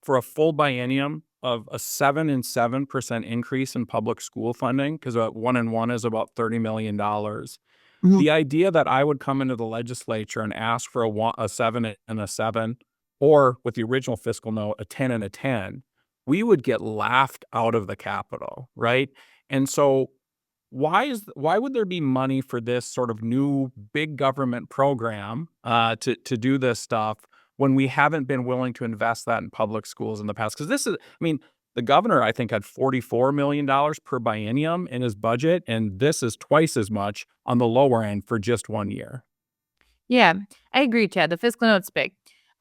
for a full biennium of a 7% and 7% increase in public school funding, because 1 and 1 is about $30 million. The idea that I would come into the legislature and ask for a 7 and a 7, or with the original fiscal note, a 10 and a 10, we would get laughed out of the Capitol, right? And so why would there be money for this sort of new big government program to do this stuff when we haven't been willing to invest that in public schools in the past? Because the governor, I think, had $44 million per biennium in his budget, and this is twice as much on the lower end for just 1 year. Yeah, I agree, Chad. The fiscal note's big.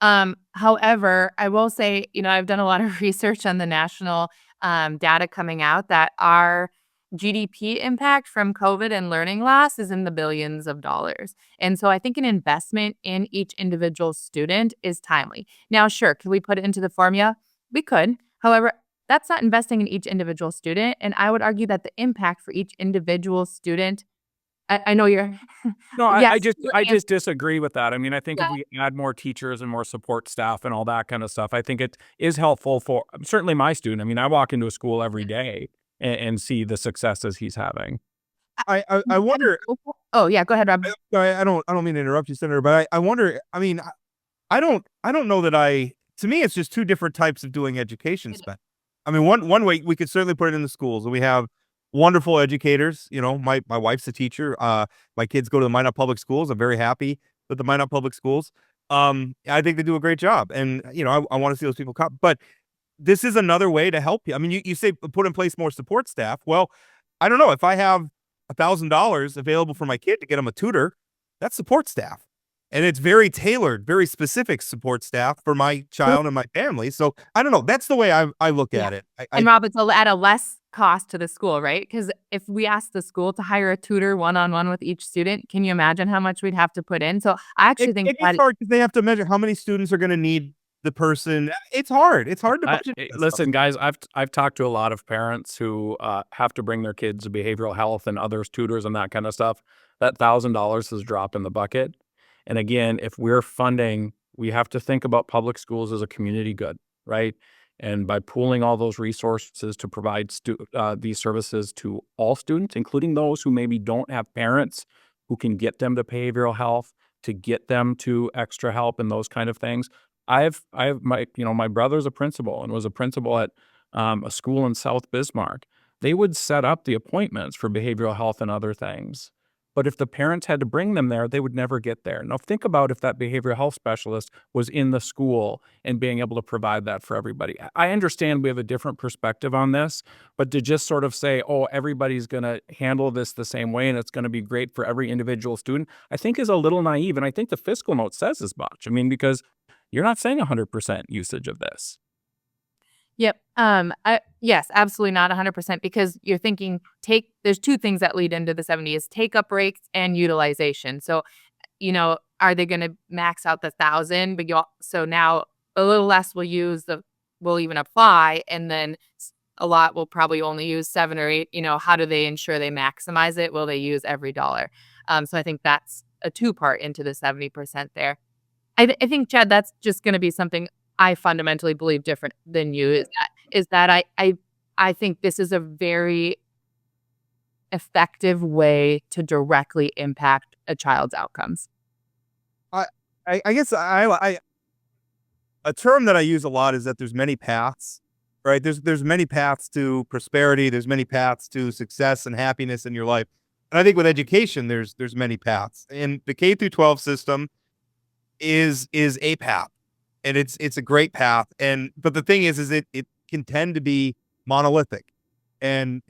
However, I will say, I've done a lot of research on the national data coming out that our GDP impact from COVID and learning loss is in the billions of dollars. And so I think an investment in each individual student is timely. Now, sure, could we put it into the formula? We could. However, that's not investing in each individual student. And I would argue that the impact for each individual student, I know you're... No, Yes, I just disagree with that. I mean, I think if we add more teachers and more support staff and all that kind of stuff, I think it is helpful for certainly my student. I mean, I walk into a school every day and see the successes he's having. I wonder. Oh yeah, go ahead, Rob. I don't mean to interrupt you, Senator, but I wonder. I mean, I don't know that to me, it's just two different types of doing education spend. I mean, one way we could certainly put it in the schools, and we have wonderful educators. My wife's a teacher. My kids go to the Minot Public Schools. I'm very happy with the Minot Public Schools. I think they do a great job, and I want to see those people come. But this is another way to help you. I mean, you say put in place more support staff. Well, I don't know if I have $1,000 available for my kid to get him a tutor, that's support staff. And it's very tailored, very specific support staff for my child and my family. So I don't know. That's the way I look at it. And Rob, it's at a less cost to the school, right? Because if we ask the school to hire a tutor one-on-one with each student, can you imagine how much we'd have to put in? So I actually think it's hard because they have to measure how many students are going to need the person. It's hard. It's hard to budget. Listen, guys, I've talked to a lot of parents who have to bring their kids to behavioral health and others, tutors and that kind of stuff. That $1,000 has dropped in the bucket. And again, if we're funding we have to think about public schools as a community good, right? And by pooling all those resources to provide these services to all students, including those who maybe don't have parents who can get them to behavioral health, to get them to extra help and those kind of things. My brother's a principal and was a principal at a school in South Bismarck. They would set up the appointments for behavioral health and other things. But if the parents had to bring them there, they would never get there. Now, think about if that behavioral health specialist was in the school and being able to provide that for everybody. I understand we have a different perspective on this, but to just sort of say, oh, everybody's going to handle this the same way and it's going to be great for every individual student, I think is a little naive. And I think the fiscal note says as much. I mean, because you're not saying 100% usage of this. Yep. Yes, absolutely not 100%, because you're thinking there's two things that lead into the 70 is take-up rates and utilization. So, are they going to max out the 1,000? But so now a little less will even apply, and then a lot will probably only use 7 or 8. How do they ensure they maximize it? Will they use every dollar? So I think that's a two-part into the 70% there. I think, Chad, that's just going to be something I fundamentally believe different than you, is that I think this is a very effective way to directly impact a child's outcomes. I guess a term that I use a lot is that there's many paths, right? There's many paths to prosperity. There's many paths to success and happiness in your life. And I think with education, there's many paths. And the K through 12 system is a path. And it's a great path. But the thing is it can tend to be monolithic, and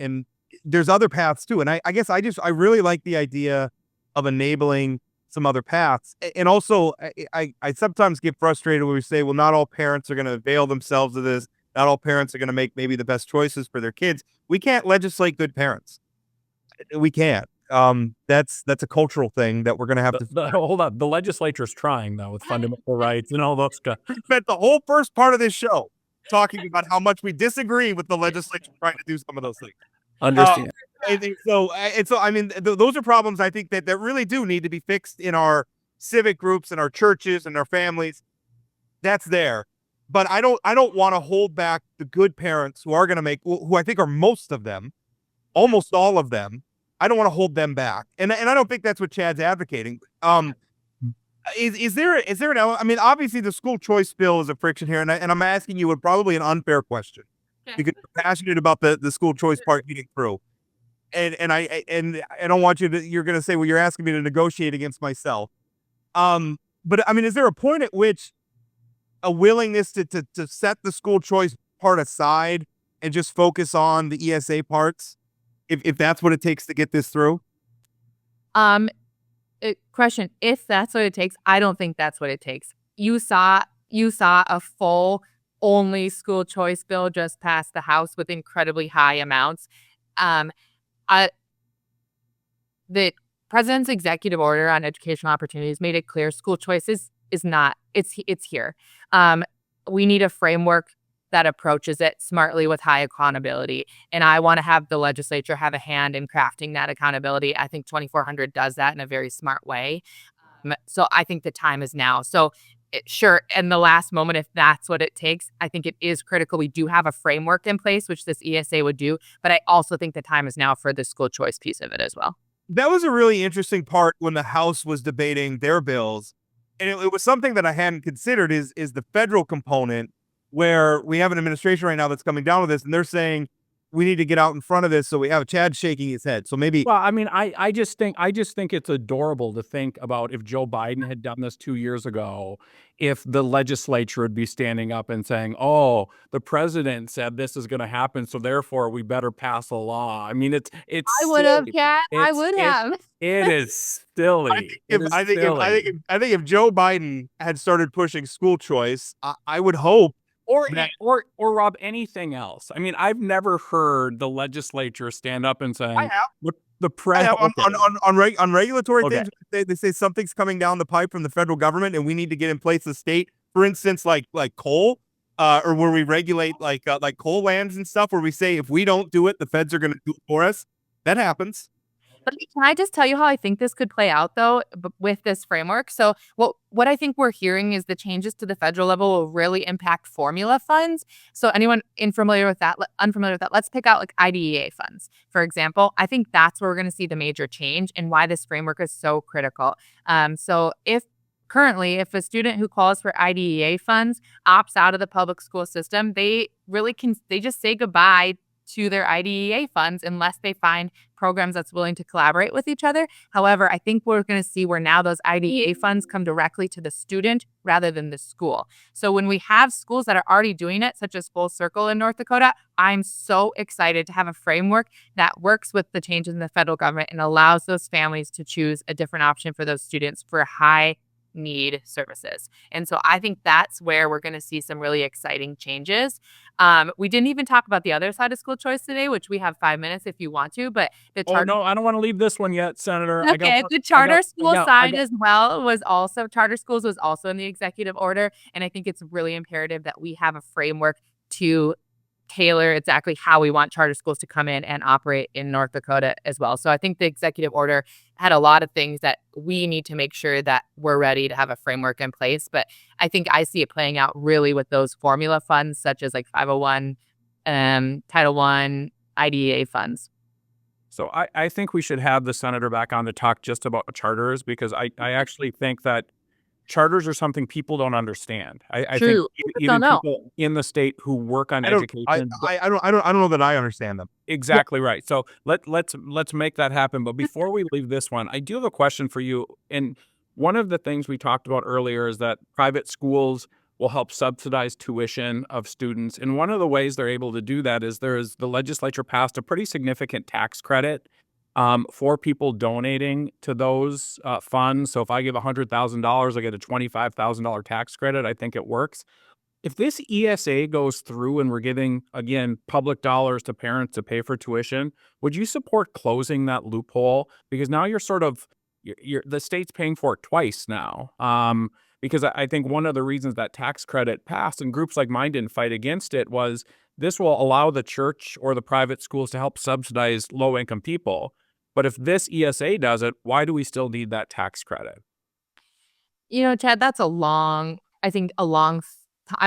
there's other paths too. And I guess I really like the idea of enabling some other paths. And also I sometimes get frustrated when we say, well, not all parents are going to avail themselves of this. Not all parents are going to make maybe the best choices for their kids. We can't legislate good parents. We can't. That's a cultural thing that we're going to have to hold on. The legislature's trying though with fundamental rights and all those stuff. We spent the whole first part of this show talking about how much we disagree with the legislature trying to do some of those things. Understand. I mean, those are problems I think that really do need to be fixed in our civic groups and our churches and our families. That's there. But I don't want to hold back the good parents who are going to who I think are most of them, almost all of them. I don't want to hold them back. And I don't think that's what Chad's advocating. Is there an element? I mean, obviously the school choice bill is a friction here, and I'm asking you probably an unfair question because you're passionate about the school choice part getting through. And I don't want you're going to say, well, you're asking me to negotiate against myself. But I mean, is there a point at which a willingness to set the school choice part aside and just focus on the ESA parts? If that's what it takes to get this through? Question, if that's what it takes, I don't think that's what it takes. You saw a full only school choice bill just pass the House with incredibly high amounts. The president's executive order on educational opportunities made it clear school choice is not, it's here. We need a framework that approaches it smartly with high accountability. And I want to have the legislature have a hand in crafting that accountability. I think 2400 does that in a very smart way. So I think the time is now. So sure, in the last moment, if that's what it takes, I think it is critical. We do have a framework in place, which this ESA would do. But I also think the time is now for the school choice piece of it as well. That was a really interesting part when the House was debating their bills. And it was something that I hadn't considered is the federal component, where we have an administration right now that's coming down with this, and they're saying we need to get out in front of this. So we have Chad shaking his head. So maybe. Well, I mean, I just think it's adorable to think about if Joe Biden had done this 2 years ago, if the legislature would be standing up and saying, "Oh, the president said this is going to happen, so therefore we better pass a law." I mean, it's. I would have, Chad. I would have. It is silly. I think if Joe Biden had started pushing school choice, I would hope. Or Rob, anything else. I mean, I've never heard the legislature stand up and say, I have. The president on regulatory Okay. things, they say something's coming down the pipe from the federal government, and we need to get in place the state. For instance, like coal, or where we regulate like coal lands and stuff, where we say if we don't do it, the feds are going to do it for us. That happens. But can I just tell you how I think this could play out, though, with this framework? So what I think we're hearing is the changes to the federal level will really impact formula funds. So anyone unfamiliar with that, let's pick out like IDEA funds, for example. I think that's where we're going to see the major change and why this framework is so critical. So if a student who calls for IDEA funds opts out of the public school system, they just say goodbye to their IDEA funds unless they find programs that's willing to collaborate with each other. However, I think we're going to see where now those IDEA funds come directly to the student rather than the school. So when we have schools that are already doing it, such as Full Circle in North Dakota, I'm so excited to have a framework that works with the changes in the federal government and allows those families to choose a different option for those students for high need services. And so I think that's where we're going to see some really exciting changes. We didn't even talk about the other side of school choice today, which we have 5 minutes if you want to, but the Oh, no, I don't want to leave this one yet, Senator. Okay, the charter school side as well charter schools was also in the executive order. And I think it's really imperative that we have a framework to tailor exactly how we want charter schools to come in and operate in North Dakota as well. So I think the executive order had a lot of things that we need to make sure that we're ready to have a framework in place. But I think I see it playing out really with those formula funds, such as like 501, Title I, IDEA funds. So I think we should have the senator back on to talk just about charters, because I actually think that charters are something people don't understand. I think True. even Don't know. people in the state who work on I don't know that I understand them. Exactly right. So let's make that happen. But before we leave this one, I do have a question for you. And one of the things we talked about earlier is that private schools will help subsidize tuition of students. And one of the ways they're able to do that is the legislature passed a pretty significant tax credit for people donating to those funds. So if I give $100,000, I get a $25,000 tax credit. I think it works. If this ESA goes through and we're giving, again, public dollars to parents to pay for tuition, would you support closing that loophole? Because now the state's paying for it twice now. Because I think one of the reasons that tax credit passed, and groups like mine didn't fight against it, was this will allow the church or the private schools to help subsidize low-income people. But if this ESA does it, why do we still need that tax credit? Chad, that's I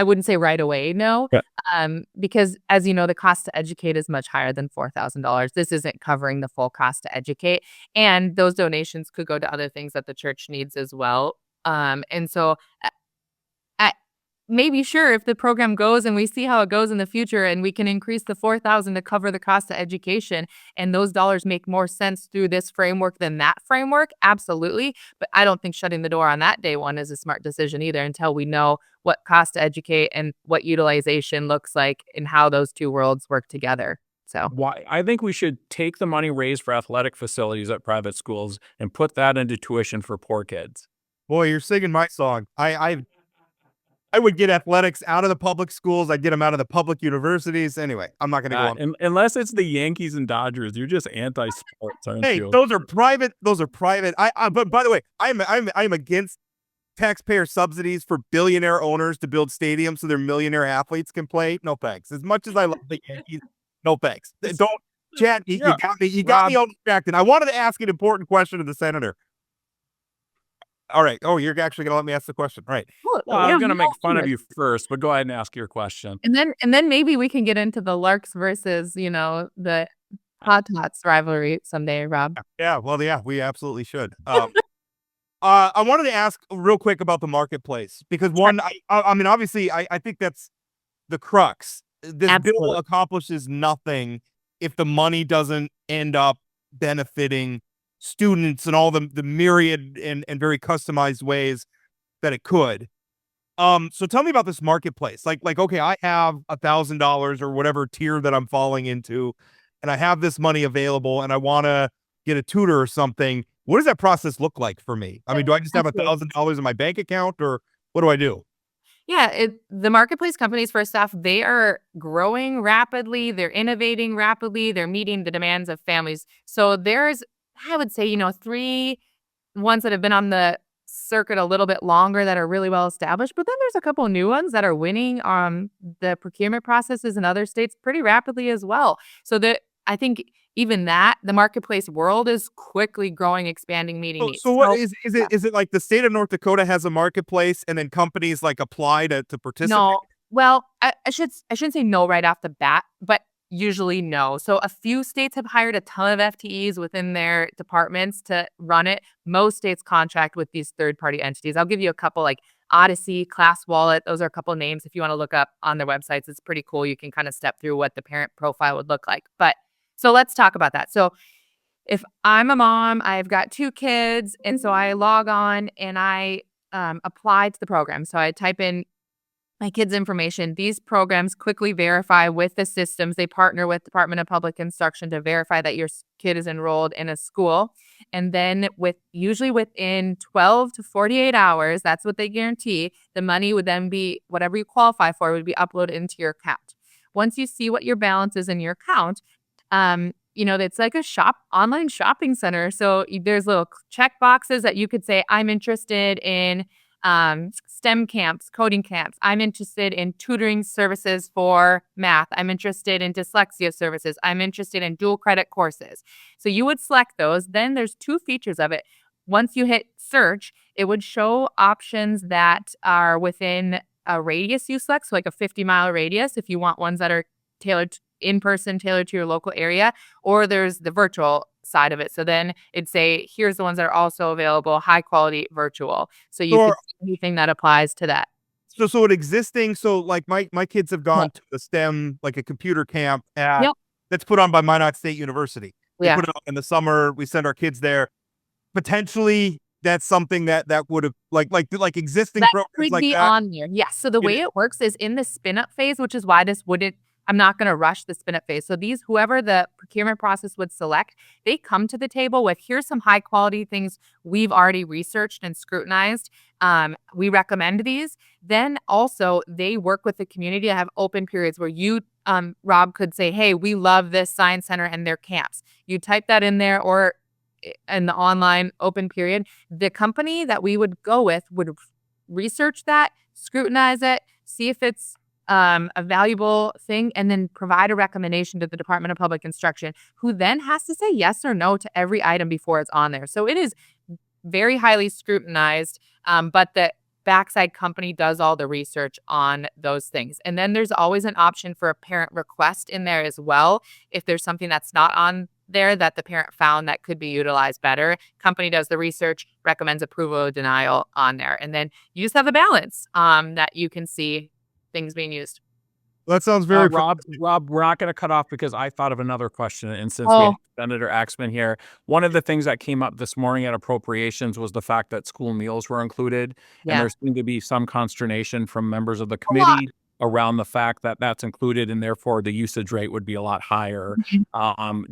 wouldn't say right away, no. Yeah. Because as you know, the cost to educate is much higher than $4,000. This isn't covering the full cost to educate. And those donations could go to other things that the church needs as well. And so maybe sure, if the program goes and we see how it goes in the future and we can increase the $4,000 to cover the cost of education and those dollars make more sense through this framework than that framework, absolutely. But I don't think shutting the door on that day one is a smart decision either until we know what cost to educate and what utilization looks like and how those two worlds work together. So I think we should take the money raised for athletic facilities at private schools and put that into tuition for poor kids. Boy, you're singing my song. I would get athletics out of the public schools. I'd get them out of the public universities. Anyway, I'm not going to go on. Unless it's the Yankees and Dodgers, you're just anti-sports, aren't you? Hey, those are private. But by the way, I'm against taxpayer subsidies for billionaire owners to build stadiums so their millionaire athletes can play. No thanks. As much as I love the Yankees, no thanks. Don't, Chad. You got me all distracted. I wanted to ask an important question to the senator. All right. Oh, you're actually going to let me ask the question. All right. Well, I'm going to make fun of you first, but go ahead and ask your question. And then maybe we can get into the Larks versus, the Hot Tots rivalry someday, Rob. Yeah. Well, yeah, we absolutely should. I wanted to ask real quick about the marketplace because I mean, obviously, I think that's the crux. This bill accomplishes nothing if the money doesn't end up benefiting students in all the myriad and very customized ways that it could. So tell me about this marketplace. Like, okay, I have $1,000 or whatever tier that I'm falling into, and I have this money available and I want to get a tutor or something. What does that process look like for me? I mean, do I just have $1,000 in my bank account or what do I do? Yeah, the marketplace companies, first off, they are growing rapidly. They're innovating rapidly. They're meeting the demands of families. So there's, I would say, 3 ones that have been on the circuit a little bit longer that are really well established. But then there's a couple new ones that are winning the procurement processes in other states pretty rapidly as well. So that I think even that, the marketplace world is quickly growing, expanding, meeting needs. So what is it? Is it like the state of North Dakota has a marketplace and then companies like apply to participate? No, well, I shouldn't say no right off the bat, but usually no. So a few states have hired a ton of FTEs within their departments to run it. Most states contract with these third-party entities. I'll give you a couple, like Odyssey, Class Wallet. Those are a couple names if you want to look up on their websites. It's pretty cool. You can kind of step through what the parent profile would look like. But so let's talk about that. So if I'm a mom, I've got 2 kids, and so I log on and I apply to the program. So I type in my kids' information. These programs quickly verify with the systems. They partner with Department of Public Instruction to verify that your kid is enrolled in a school. And then usually within 12 to 48 hours, that's what they guarantee, the money would then be, whatever you qualify for, would be uploaded into your account. Once you see what your balance is in your account, it's like a online shopping center. So there's little check boxes that you could say, I'm interested in STEM camps, coding camps. I'm interested in tutoring services for math. I'm interested in dyslexia services. I'm interested in dual credit courses. So you would select those. Then there's 2 features of it. Once you hit search, it would show options that are within a radius you select, so like a 50-mile radius if you want ones that are tailored in person, tailored to your local area, or there's the virtual side of it. So then it'd say, here's the ones that are also available, high quality virtual. So you could see anything that applies to that. So an existing, so like my kids have gone to the STEM, like a computer camp that's put on by Minot State University. They put it on in the summer. We send our kids there. Potentially, that's something that would have like existing That programs could like be that. on here. Yes. So the way it works is in the spin up phase, which is why I'm not going to rush the spin up phase. So whoever the procurement process would select, they come to the table with, here's some high quality things we've already researched and scrutinized. We recommend these. Then also they work with the community to have open periods where you, Rob, could say, hey, we love this science center and their camps. You type that in there, or in the online open period, the company that we would go with would research that, scrutinize it, see if it's a valuable thing, and then provide a recommendation to the Department of Public Instruction, who then has to say yes or no to every item before it's on there. So it is very highly scrutinized, but the backside company does all the research on those things. And then there's always an option for a parent request in there as well. If there's something that's not on there that the parent found that could be utilized better, company does the research, recommends approval or denial on there. And then you just have the balance that you can see things being used. That sounds very Rob, we're not going to cut off because I thought of another question. And since we have Senator Axman here, one of the things that came up this morning at appropriations was the fact that school meals were included. And there seemed to be some consternation from members of the committee around the fact that that's included, and therefore the usage rate would be a lot higher.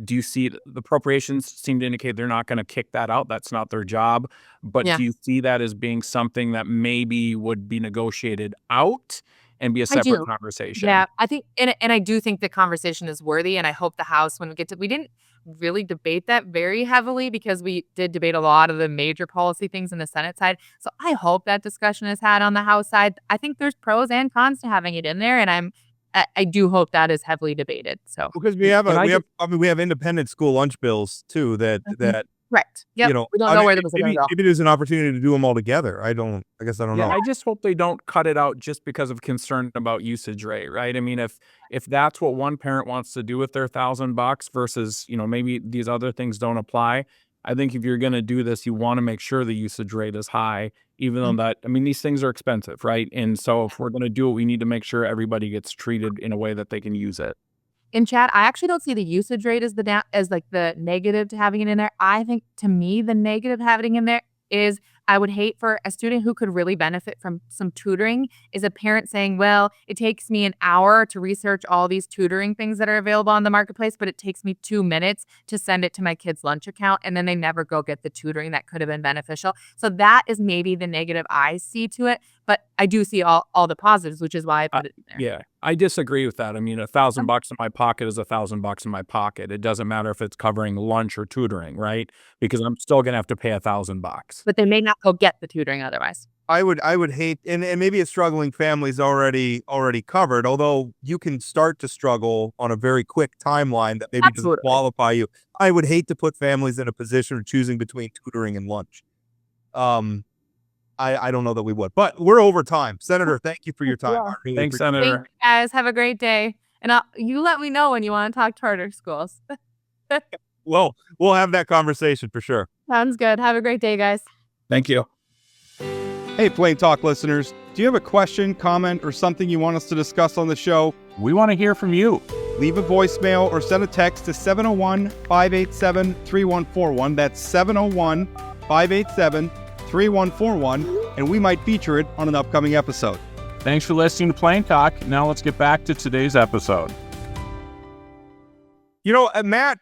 Do you see the appropriations seem to indicate they're not going to kick that out? That's not their job. But do you see that as being something that maybe would be negotiated out and be a separate conversation? Yeah, I think, and I do think the conversation is worthy, and I hope the House, when we didn't really debate that very heavily because we did debate a lot of the major policy things in the Senate side. So I hope that discussion is had on the House side. I think there's pros and cons to having it in there, and I do hope that is heavily debated. So because we have independent school lunch bills too that correct. Yep. We don't know where the maybe there's an opportunity to do them all together. I guess I don't know. I just hope they don't cut it out just because of concern about usage rate, right? I mean, if that's what one parent wants to do with their $1,000 versus, maybe these other things don't apply. I think if you're going to do this, you want to make sure the usage rate is high, even though these things are expensive, right? And so if we're going to do it, we need to make sure everybody gets treated in a way that they can use it. In chat, I actually don't see the usage rate as the negative to having it in there. I think, to me, the negative having it in there is, I would hate for a student who could really benefit from some tutoring is a parent saying, well, it takes me an hour to research all these tutoring things that are available on the marketplace, but it takes me 2 minutes to send it to my kid's lunch account, and then they never go get the tutoring that could have been beneficial. So that is maybe the negative I see to it, but I do see all the positives, which is why I put it in there. Yeah, I disagree with that. I mean, $1,000 in my pocket is $1,000 in my pocket. It doesn't matter if it's covering lunch or tutoring, right? Because I'm still going to have to pay $1,000. But they may not go get the tutoring otherwise. I would hate, and maybe a struggling family's already covered, although you can start to struggle on a very quick timeline that maybe doesn't Absolutely. qualify you. I would hate to put families in a position of choosing between tutoring and lunch. I don't know that we would, but we're over time. Senator, thank you for your time. I really Thanks, appreciate it. Senator. Thanks, guys. Have a great day. And you let me know when you want to talk charter schools. Well, we'll have that conversation for sure. Sounds good. Have a great day, guys. Thank you. Hey, Plain Talk listeners, do you have a question, comment, or something you want us to discuss on the show? We want to hear from you. Leave a voicemail or send a text to 701-587-3141. That's 701-587-3141, and we might feature it on an upcoming episode. Thanks for listening to Plain Talk. Now let's get back to today's episode. You know, Matt,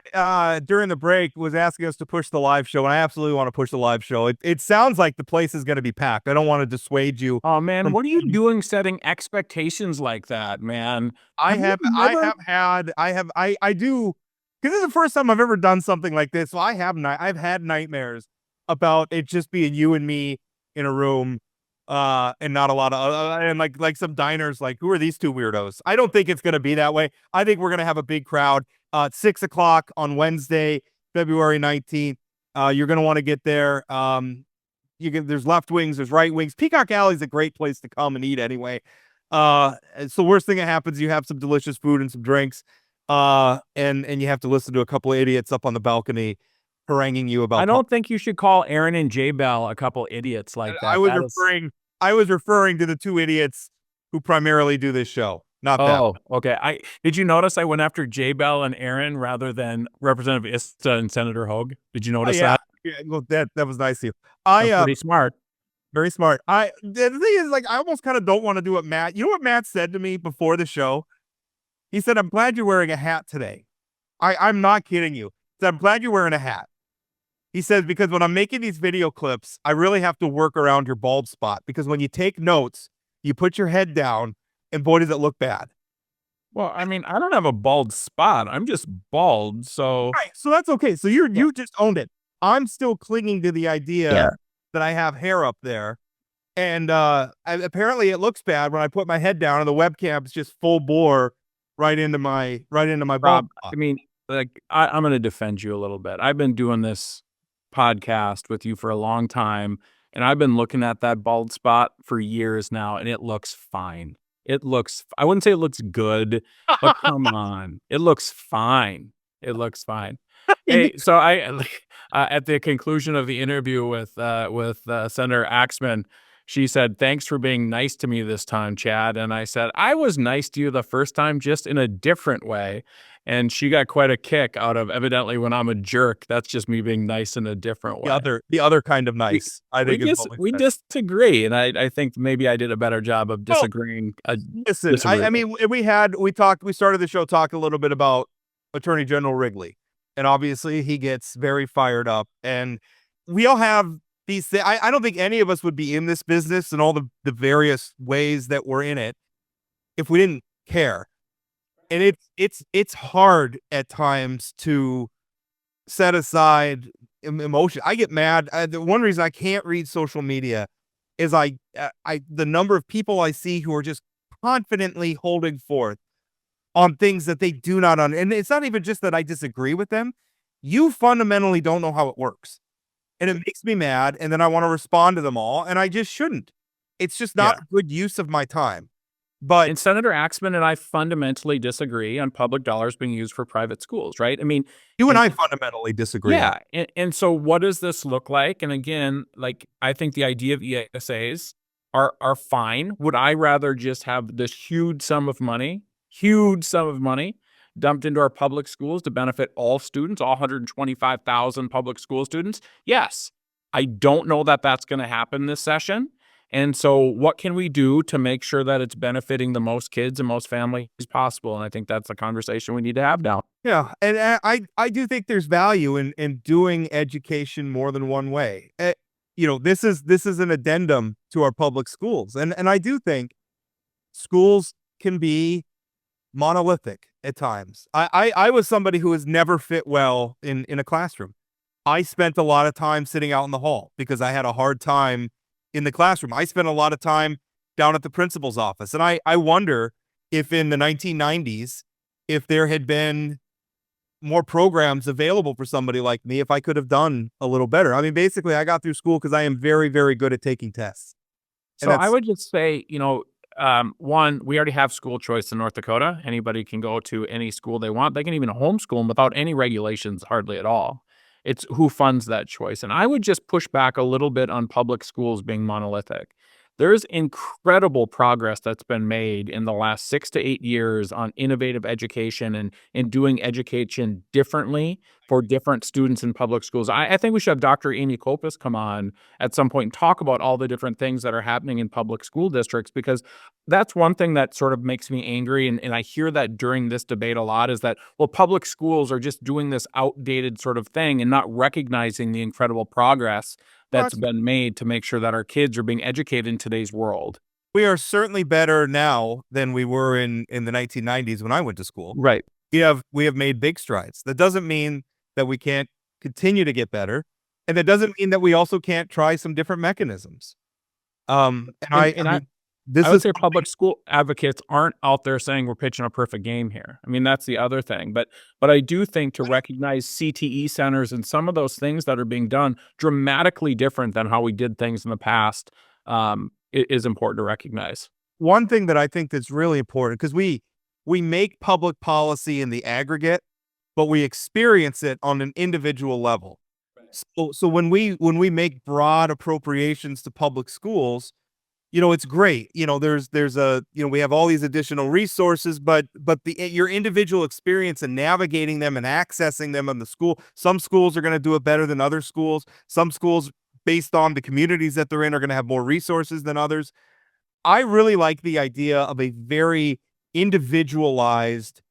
during the break, was asking us to push the live show, and I absolutely want to push the live show. It sounds like the place is going to be packed. I don't want to dissuade you. Oh, man, what are you doing setting expectations like that, man? I do, because this is the first time I've ever done something like this. So I've had nightmares about it just being you and me in a room, and not a lot of, and like some diners, like, who are these two weirdos? I don't think it's going to be that way. I think we're going to have a big crowd. 6 o'clock on Wednesday, February 19th. You're going to want to get there. There's left wings, there's right wings. Peacock Alley is a great place to come and eat anyway. So worst thing that happens, you have some delicious food and some drinks. And you have to listen to a couple of idiots up on the balcony haranguing you about. I don't think you should call Aaron and J Bell a couple idiots like that. I was referring to the two idiots who primarily do this show. Not that. Oh, okay. Did you notice I went after J Bell and Aaron rather than Representative Ista and Senator Hogue? Did you notice that? Yeah, well, that was nice of you. Pretty smart. Very smart. The thing is, like, I almost kind of don't want to do what Matt. You know what Matt said to me before the show? He said, "I'm glad you're wearing a hat today." I'm not kidding you. He said, "I'm glad you're wearing a hat." He says, because when I'm making these video clips, I really have to work around your bald spot, because when you take notes, you put your head down, and boy, does it look bad. Well, I mean, I don't have a bald spot. I'm just bald, so. Right, so that's okay. So you just owned it. I'm still clinging to the idea that I have hair up there, and apparently it looks bad when I put my head down and the webcam's just full bore right into my bald Rob, spot. I mean, like, I'm going to defend you a little bit. I've been doing this podcast with you for a long time, and I've been looking at that bald spot for years now, and it looks fine. I wouldn't say it looks good, but come on. It looks fine. It looks fine. Hey, so at the conclusion of the interview with Senator Axtman, she said, "Thanks for being nice to me this time, Chad." And I said, "I was nice to you the first time, just in a different way." And she got quite a kick out of, evidently, when I'm a jerk, that's just me being nice in a different way. The other kind of nice. I think we disagree, and I think maybe I did a better job of disagreeing. Listen, I mean, we started the show talking a little bit about Attorney General Wrigley, and obviously he gets very fired up, and we all have these things. I don't think any of us would be in this business and all the various ways that we're in it if we didn't care. And it's hard at times to set aside emotion. I get mad. The one reason I can't read social media is the number of people I see who are just confidently holding forth on things that they do not and it's not even just that I disagree with them. You fundamentally don't know how it works. And it makes me mad, and then I want to respond to them all, and I just shouldn't. It's just not a good use of my time. And Senator Axtman and I fundamentally disagree on public dollars being used for private schools, right? I mean, you and I fundamentally disagree. Yeah. And so what does this look like? And again, like, I think the idea of ESAs are fine. Would I rather just have this huge sum of money dumped into our public schools to benefit all students, all 125,000 public school students? Yes. I don't know that that's going to happen this session. And so what can we do to make sure that it's benefiting the most kids and most families possible? And I think that's a conversation we need to have now. Yeah. And I do think there's value in doing education more than one way. This is an addendum to our public schools. And I do think schools can be monolithic at times. I was somebody who has never fit well in a classroom. I spent a lot of time sitting out in the hall because I had a hard time in the classroom. I spent a lot of time down at the principal's office. And I wonder if in the 1990s, if there had been more programs available for somebody like me, if I could have done a little better. I mean, basically, I got through school because I am very, very good at taking tests. So I would just say, one, we already have school choice in North Dakota. Anybody can go to any school they want. They can even homeschool them without any regulations, hardly at all. It's who funds that choice. And I would just push back a little bit on public schools being monolithic. There's incredible progress that's been made in the last 6 to 8 years on innovative education and doing education differently for different students in public schools. I think we should have Dr. Amy Kopis come on at some point and talk about all the different things that are happening in public school districts, because that's one thing that sort of makes me angry. And I hear that during this debate a lot, is that, well, public schools are just doing this outdated sort of thing and not recognizing the incredible progress that's been made to make sure that our kids are being educated in today's world. We are certainly better now than we were in the 1990s when I went to school. Right. We have made big strides. That doesn't mean that we can't continue to get better. And that doesn't mean that we also can't try some different mechanisms. I would say public school advocates aren't out there saying we're pitching a perfect game here. I mean, that's the other thing. But I do think to recognize CTE centers and some of those things that are being done dramatically different than how we did things in the past is important to recognize. One thing that I think that's really important, because we make public policy in the aggregate, but we experience it on an individual level. So when we make broad appropriations to public schools, it's great. There's we have all these additional resources, but your individual experience in navigating them and accessing them in the school, some schools are going to do it better than other schools. Some schools, based on the communities that they're in, are going to have more resources than others. I really like the idea of a very individualized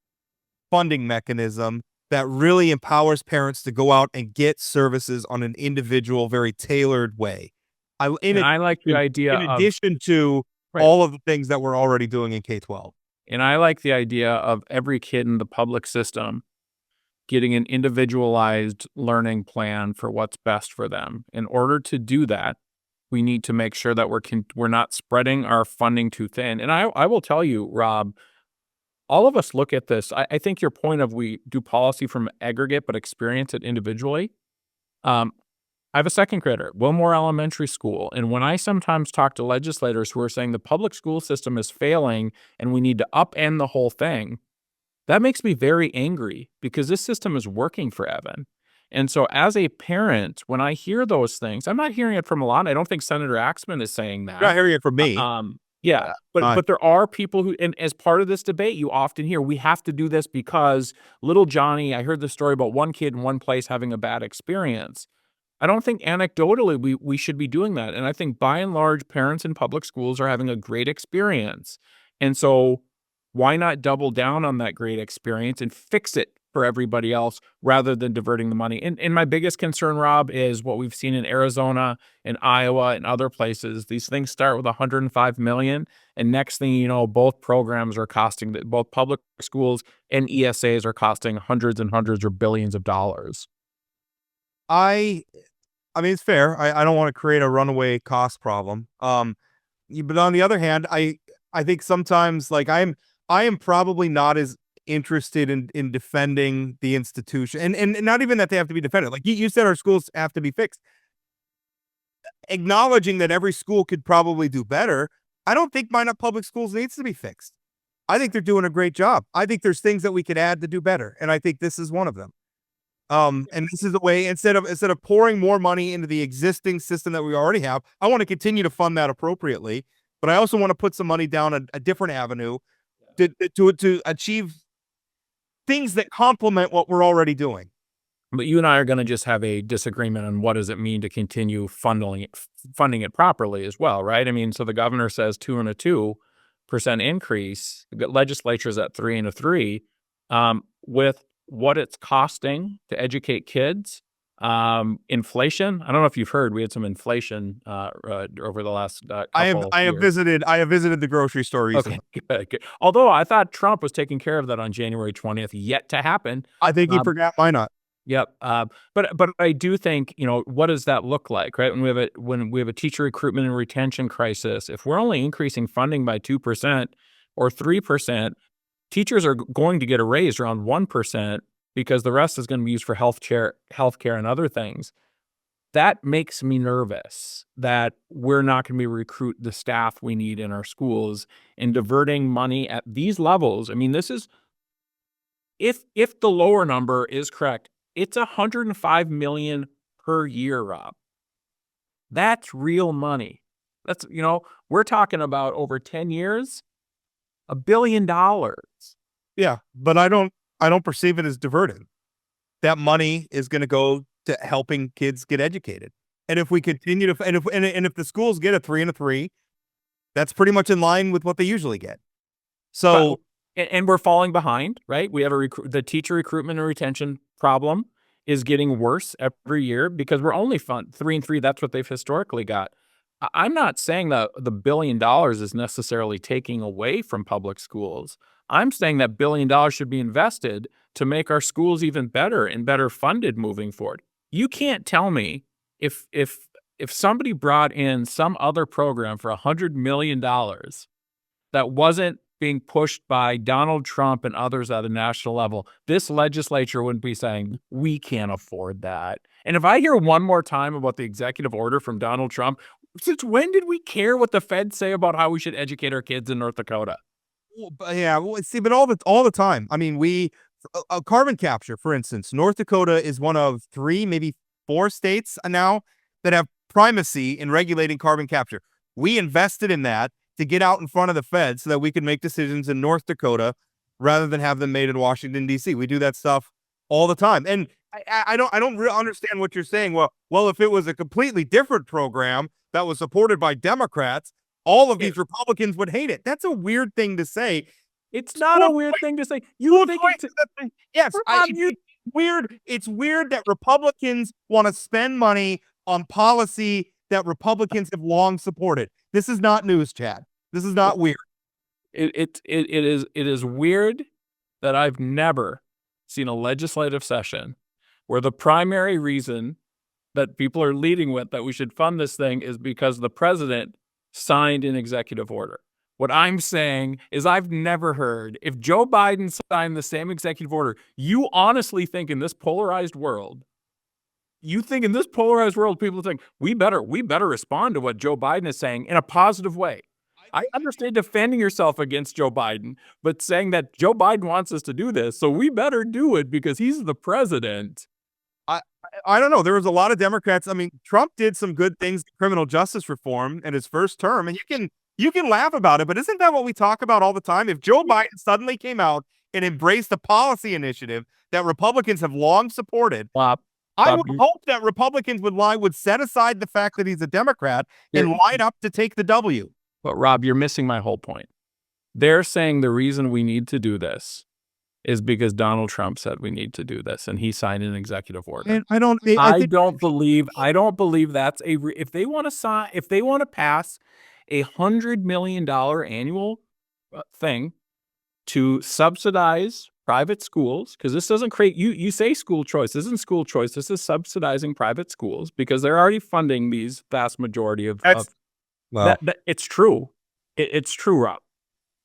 funding mechanism that really empowers parents to go out and get services on an individual, very tailored way. I like the idea in addition to all of the things that we're already doing in K-12. And I like the idea of every kid in the public system getting an individualized learning plan for what's best for them. In order to do that, we need to make sure that we're not spreading our funding too thin. And I will tell you, Rob, all of us look at this. I think your point of we do policy from aggregate but experience it individually. I have a second grader, Wilmore Elementary School, and when I sometimes talk to legislators who are saying the public school system is failing and we need to upend the whole thing, that makes me very angry because this system is working for Evan. And so as a parent, when I hear those things, I'm not hearing it from a lot. I don't think Senator Axtman is saying that. You're not hearing it from me. But there are people who, and as part of this debate, you often hear, we have to do this because little Johnny, I heard the story about one kid in one place having a bad experience. I don't think anecdotally we should be doing that. And I think by and large, parents in public schools are having a great experience. And so why not double down on that great experience and fix it for everybody else rather than diverting the money? And my biggest concern, Rob, is what we've seen in Arizona and Iowa and other places. These things start with $105 million. And next thing you know, both programs are costing, both public schools and ESAs are costing hundreds and hundreds or billions of dollars. I mean, it's fair. I don't want to create a runaway cost problem. But on the other hand, I think sometimes, like, I am probably not as interested in defending the institution, and not even that they have to be defended. Like you said, our schools have to be fixed. Acknowledging that every school could probably do better, I don't think Minot Public Schools needs to be fixed. I think they're doing a great job. I think there's things that we could add to do better, and I think this is one of them. And this is a way, instead of pouring more money into the existing system that we already have, I want to continue to fund that appropriately, but I also want to put some money down a different avenue to achieve things that complement what we're already doing. But you and I are going to just have a disagreement on what does it mean to continue funding it properly as well, right? I mean, so the governor says 2 and a 2% increase. The legislature's at 3 and a 3. With what it's costing to educate kids, inflation. I don't know if you've heard, we had some inflation over the last couple I have years. visited the grocery store recently. Okay, good. Although I thought Trump was taking care of that on January 20th, yet to happen. I think he forgot Minot. Yep. But I do think, what does that look like, right? When we have a teacher recruitment and retention crisis, if we're only increasing funding by 2% or 3%, teachers are going to get a raise around 1% because the rest is going to be used for healthcare and other things. That makes me nervous that we're not going to be recruit the staff we need in our schools and diverting money at these levels. I mean, this is if the lower number is correct, it's $105 million per year, Rob. That's real money. That's, we're talking about over 10 years, $1 billion. Yeah, but I don't perceive it as diverted. That money is going to go to helping kids get educated. And if we continue to, and if the schools get a 3 and a 3, that's pretty much in line with what they usually get. So, and we're falling behind, right? We have the teacher recruitment and retention problem is getting worse every year because we're only 3 and 3. That's what they've historically got. I'm not saying that the $1 billion is necessarily taking away from public schools. I'm saying that $1 billion should be invested to make our schools even better and better funded moving forward. You can't tell me if somebody brought in some other program for $100 million that wasn't being pushed by Donald Trump and others at a national level, this legislature wouldn't be saying, we can't afford that. And if I hear one more time about the executive order from Donald Trump, since when did we care what the feds say about how we should educate our kids in North Dakota? Yeah, see, but all the time. I mean, carbon capture, for instance, North Dakota is one of 3, maybe 4 states now that have primacy in regulating carbon capture. We invested in that to get out in front of the feds so that we could make decisions in North Dakota rather than have them made in Washington, D.C. We do that stuff all the time. And I don't really understand what you're saying. Well, if it was a completely different program that was supported by Democrats, all of these Republicans would hate it. That's a weird thing to say. It's not a weird thing to say. You think it's yes, it's weird. It's weird that Republicans want to spend money on policy that Republicans have long supported. This is not news, Chad. This is not weird. It is weird that I've never seen a legislative session where the primary reason that people are leading with that we should fund this thing is because the president signed an executive order. What I'm saying is I've never heard, if Joe Biden signed the same executive order, you honestly think in this polarized world, people think we better respond to what Joe Biden is saying in a positive way. I understand defending yourself against Joe Biden, but saying that Joe Biden wants us to do this, so we better do it because he's the president. I don't know. There was a lot of Democrats. I mean, Trump did some good things, criminal justice reform in his first term, and you can laugh about it, but isn't that what we talk about all the time? If Joe Biden suddenly came out and embraced a policy initiative that Republicans have long supported, I would hope that Republicans would set aside the fact that he's a Democrat and line up to take the W. But Rob, you're missing my whole point. They're saying the reason we need to do this is because Donald Trump said we need to do this, and he signed an executive order. And I don't believe that's if they want to pass $100 million annual thing to subsidize private schools, because this doesn't create, you say school choice. This isn't school choice. This is subsidizing private schools because they're already funding these vast majority of it's true. It's true, Rob.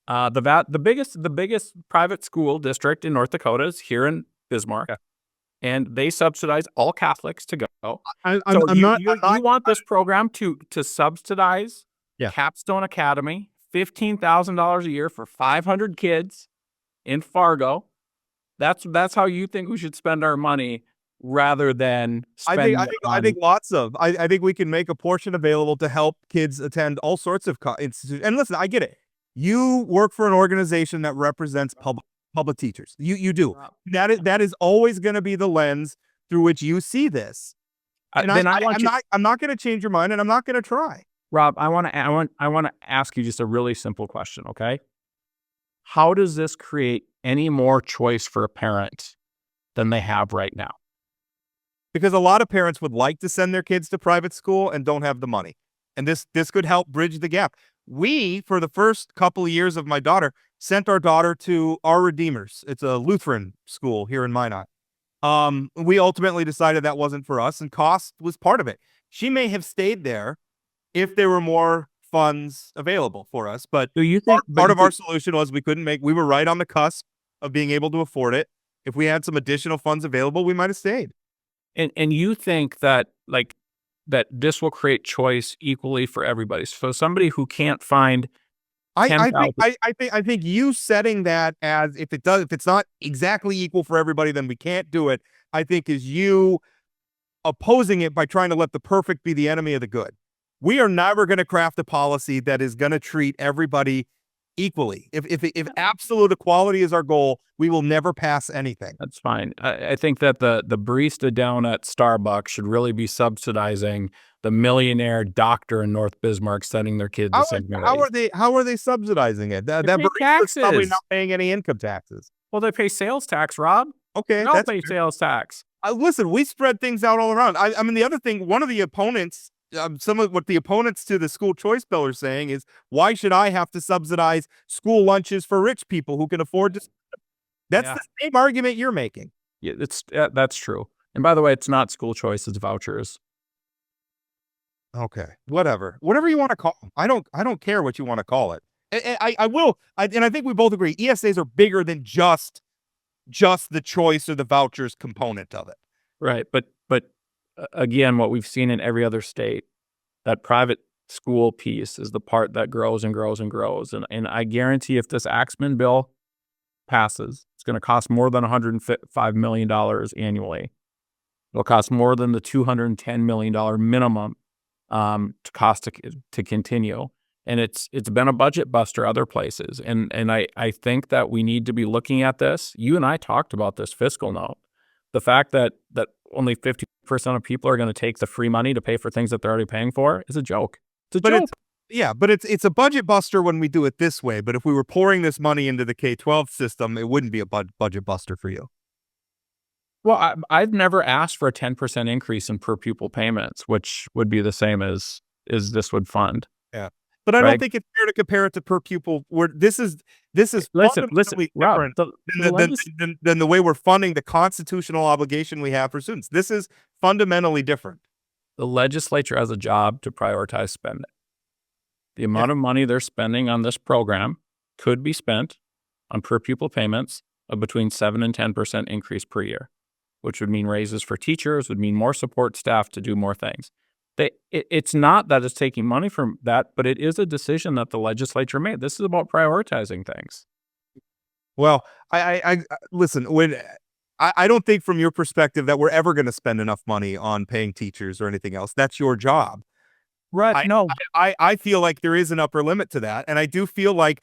The biggest private school district in North Dakota is here in Bismarck, and they subsidize all Catholics to go. You want this program to subsidize Capstone Academy, $15,000 a year for 500 kids in Fargo. That's how you think we should spend our money, rather than spending. I think we can make a portion available to help kids attend all sorts of institutions. And listen, I get it. You work for an organization that represents public teachers. You do. That is always going to be the lens through which you see this. I'm not going to change your mind, and I'm not going to try. Rob, I want to ask you just a really simple question, okay? How does this create any more choice for a parent than they have right now? Because a lot of parents would like to send their kids to private school and don't have the money. And this could help bridge the gap. We, for the first couple of years of my daughter, sent our daughter to Our Redeemers. It's a Lutheran school here in Minot. We ultimately decided that wasn't for us, and cost was part of it. She may have stayed there if there were more funds available for us, but Do you think part of our solution was we were right on the cusp of being able to afford it. If we had some additional funds available, we might have stayed. and you think that that this will create choice equally for everybody? So somebody who can't find I 10,000 think you setting that as if it's not exactly equal for everybody, then we can't do it. I think is you opposing it by trying to let the perfect be the enemy of the good. We are never going to craft a policy that is going to treat everybody equally. If absolute equality is our goal, we will never pass anything. That's fine. I think that the barista down at Starbucks should really be subsidizing the millionaire doctor in North Bismarck sending their kid to seminary. How are they subsidizing it? That pay barista is probably taxes. not paying any income taxes. Well, they pay sales tax, Rob. Okay, They don't that's pay sales tax. listen, we spread things out all around. I mean, the other thing, one of the opponents, some of what the opponents to the school choice bill are saying is, why should I have to subsidize school lunches for rich people who can afford to? That's Yeah. the same argument you're making. Yeah, that's true. And by the way, it's not school choice; it's vouchers. Okay, whatever you want to call them. I don't care what you want to call it. And I think we both agree ESAs are bigger than just the choice or the vouchers component of it. Right, but again, what we've seen in every other state, that private school piece is the part that grows and grows and grows. And I guarantee if this Axtman bill passes, it's going to cost more than $105 million annually. It'll cost more than the $210 million minimum to continue. And it's been a budget buster other places. And I think that we need to be looking at this. You and I talked about this fiscal note. The fact that only 50% of people are going to take the free money to pay for things that they're already paying for is a joke. It's a joke. It's a budget buster when we do it this way. But if we were pouring this money into the K-12 system, it wouldn't be a budget buster for you. Well, I've never asked for a 10% increase in per pupil payments, which would be the same as this would fund. Yeah. But I don't think it's fair to compare it to per pupil. Where this is fundamentally Rob, different than the way we're funding the constitutional obligation we have for students. This is fundamentally different. The legislature has a job to prioritize spending. The amount of money they're spending on this program could be spent on per pupil payments of between 7 and 10% increase per year, which would mean raises for teachers, would mean more support staff to do more things. It's not that it's taking money from that, but it is a decision that the legislature made. This is about prioritizing things. Well, I listen, I don't think from your perspective that we're ever going to spend enough money on paying teachers or anything else. That's your job. Right. I feel like there is an upper limit to that. And I feel like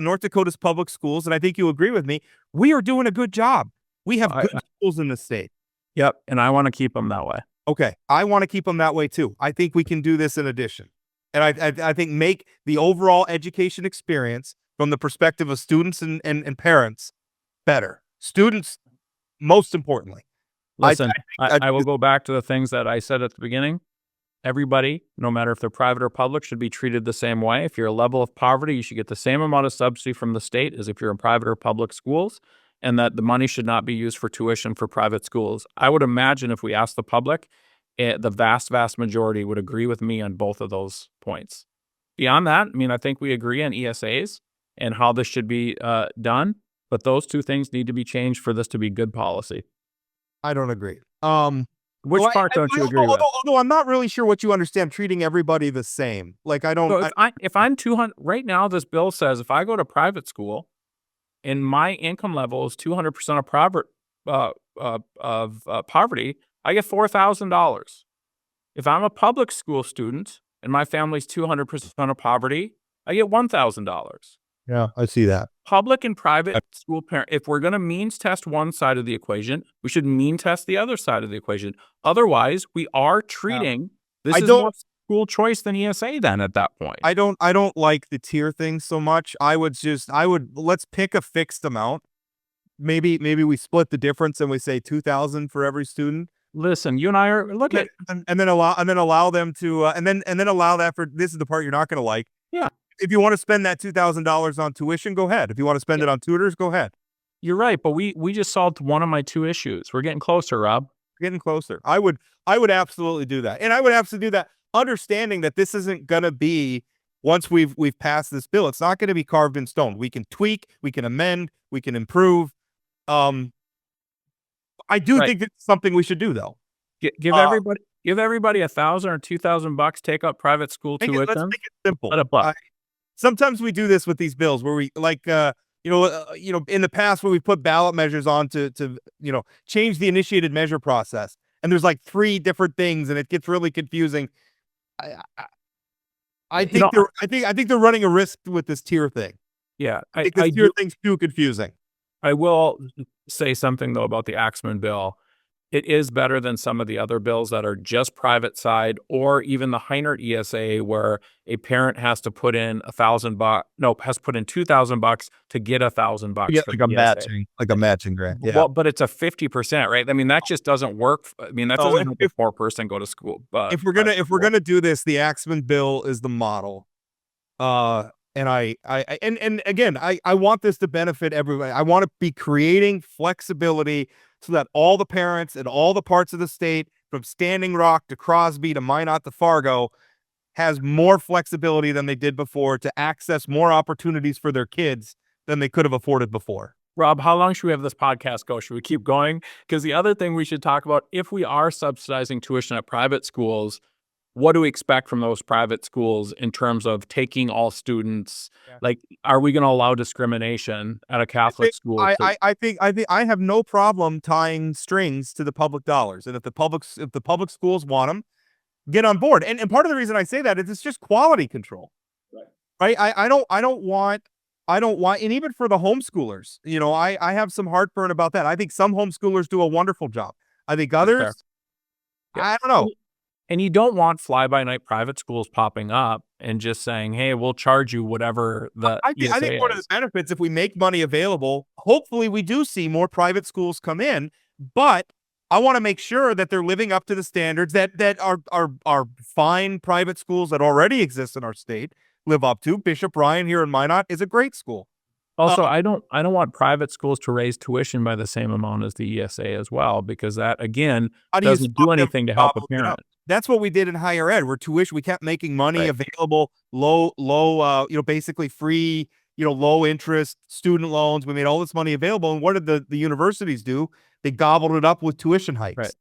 North Dakota's public schools, and I think you agree with me, we are doing a good job. We have good schools in the state. Yep. And I want to keep them that way. Okay. I want to keep them that way too. I think we can do this in addition. And I think make the overall education experience from the perspective of students and parents better. Students, most importantly. Listen, I will go back to the things that I said at the beginning. Everybody, no matter if they're private or public, should be treated the same way. If you're a level of poverty, you should get the same amount of subsidy from the state as if you're in private or public schools, and that the money should not be used for tuition for private schools. I would imagine if we asked the public, the vast majority would agree with me on both of those points. Beyond that, I mean, I think we agree on ESAs and how this should be done, but those two things need to be changed for this to be good policy. I don't agree. Which part don't you agree with? Although I'm not really sure what you understand treating everybody the same. Like I don't. So if I'm 200 right now, this bill says if I go to private school, and my income level is 200% of poverty, I get $4,000. If I'm a public school student and my family's 200% of poverty, I get $1,000. Yeah, I see that. Public and private school parent. If we're going to means test one side of the equation, we should mean test the other side of the equation. Otherwise, we are treating this is more school choice than ESA. Then at that point, I don't like the tier thing so much. Let's pick a fixed amount. Maybe we split the difference and we say 2,000 for every student. Listen, you and I are and then allow them to and then allow that for this is the part you're not going to like. Yeah. If you want to spend that $2,000 on tuition, go ahead. If you want to spend it on tutors, go ahead. You're right, but we just solved one of my two issues. We're getting closer, Rob. Getting closer. I would absolutely do that. And I would absolutely do that, understanding that this isn't gonna be, once we've passed this bill, it's not gonna be carved in stone. We can tweak, we can amend, we can improve. I do Right. think it's something we should do, though. Give everybody $1,000 or $2,000, take up private school Let's tuition. make it simple. Let it buck. Sometimes we do this with these bills where we like, in the past where we put ballot measures on to change the initiated measure process, and there's like 3 different things, and it gets really confusing. I think they're running a risk with this tier thing. Yeah, I think this tier thing's too confusing. I will say something though about the Axtman bill. It is better than some of the other bills that are just private side, or even the Heinert ESA, where a parent has to put in $2,000 to get $1,000. Yeah, for like the a matching grant. Yeah. Well, but it's a 50%, right? I mean, that just doesn't work. I mean, that doesn't help a poor person go to school. But if we're gonna do this, the Axtman bill is the model. And again, I want this to benefit everybody. I want to be creating flexibility so that all the parents in all the parts of the state, from Standing Rock to Crosby to Minot to Fargo, has more flexibility than they did before to access more opportunities for their kids than they could have afforded before. Rob, how long should we have this podcast go? Should we keep going? Because the other thing we should talk about, if we are subsidizing tuition at private schools, what do we expect from those private schools in terms of taking all students? Yeah. Like, are we going to allow discrimination at a Catholic school? I think I have no problem tying strings to the public dollars, and if the public schools want them, get on board. And part of the reason I say that is it's just quality control, right? I don't want, and even for the homeschoolers, I have some heartburn about that. I think some homeschoolers do a wonderful job. I think others, I don't know. And you don't want fly-by-night private schools popping up and just saying, hey, we'll charge you whatever the I think one of the benefits, if we make money available, hopefully we do see more private schools come in, but I want to make sure that they're living up to the standards that our fine private schools that already exist in our state live up to. Bishop Ryan here in Minot is a great school. Also, I don't want private schools to raise tuition by the same amount as the ESA as well, because that, again, doesn't do anything to help a parent. That's what we did in higher ed, where we kept making money available, basically free, low interest student loans. We made all this money available. And what did the universities do? They gobbled it up with tuition hikes. Right.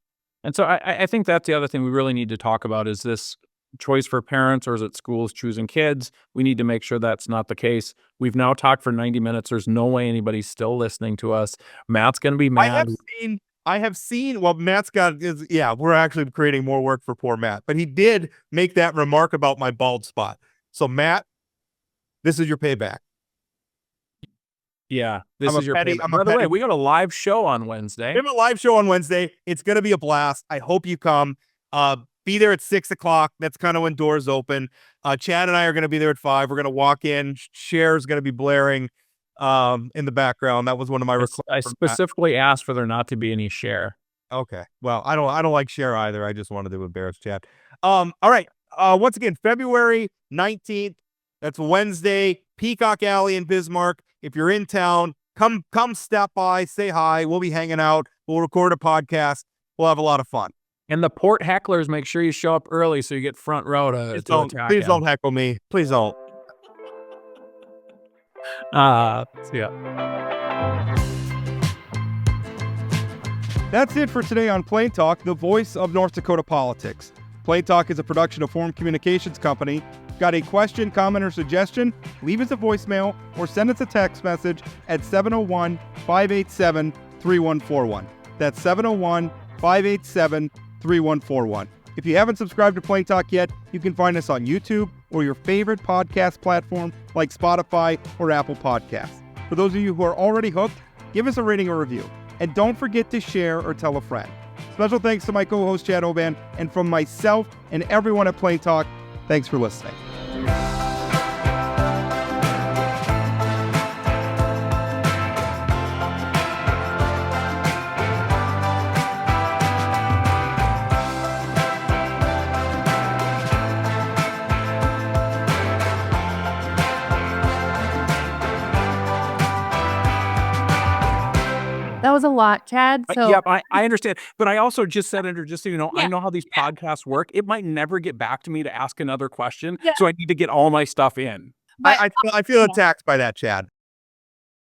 And so I think that's the other thing we really need to talk about. Is this choice for parents, or is it schools choosing kids? We need to make sure that's not the case. We've now talked for 90 minutes. There's no way anybody's still listening to us. Matt's going to be mad. I have seen, well, we're actually creating more work for poor Matt, but he did make that remark about my bald spot. So Matt, this is your payback. Yeah, this is your payback. By the way, we got a live show on Wednesday. We have a live show on Wednesday. It's going to be a blast. I hope you come. Be there at 6:00. That's kind of when doors open. Chad and I are going to be there at 5. We're going to walk in. Cher's going to be blaring in the background. That was one of my requests. I specifically asked for there not to be any Cher. Okay. Well, I don't like Cher either. I just wanted to embarrass Chad. All right. Once again, February 19th. That's Wednesday. Peacock Alley in Bismarck. If you're in town, come stop by, say hi. We'll be hanging out. We'll record a podcast. We'll have a lot of fun. And the Port hecklers, make sure you show up early so you get front row to attack. Please don't heckle me. Please don't. Yeah. That's it for today on Plain Talk, the voice of North Dakota politics. Plain Talk is a production of Forum Communications Company. Got a question, comment, or suggestion? Leave us a voicemail or send us a text message at 701-587-3141. That's 701-587-3141. If you haven't subscribed to Plain Talk yet, you can find us on YouTube or your favorite podcast platform like Spotify or Apple Podcasts. For those of you who are already hooked, give us a rating or review. And don't forget to share or tell a friend. Special thanks to my co-host Chad Oban, and from myself and everyone at Plain Talk, thanks for listening. That was a lot, Chad. So Yep, I understand. But I also just said under, just so you know, I Yeah, know how these podcasts work. It might never get back to me to ask another question. Yeah. So I need to get all my stuff in. but I feel attacked by that, Chad.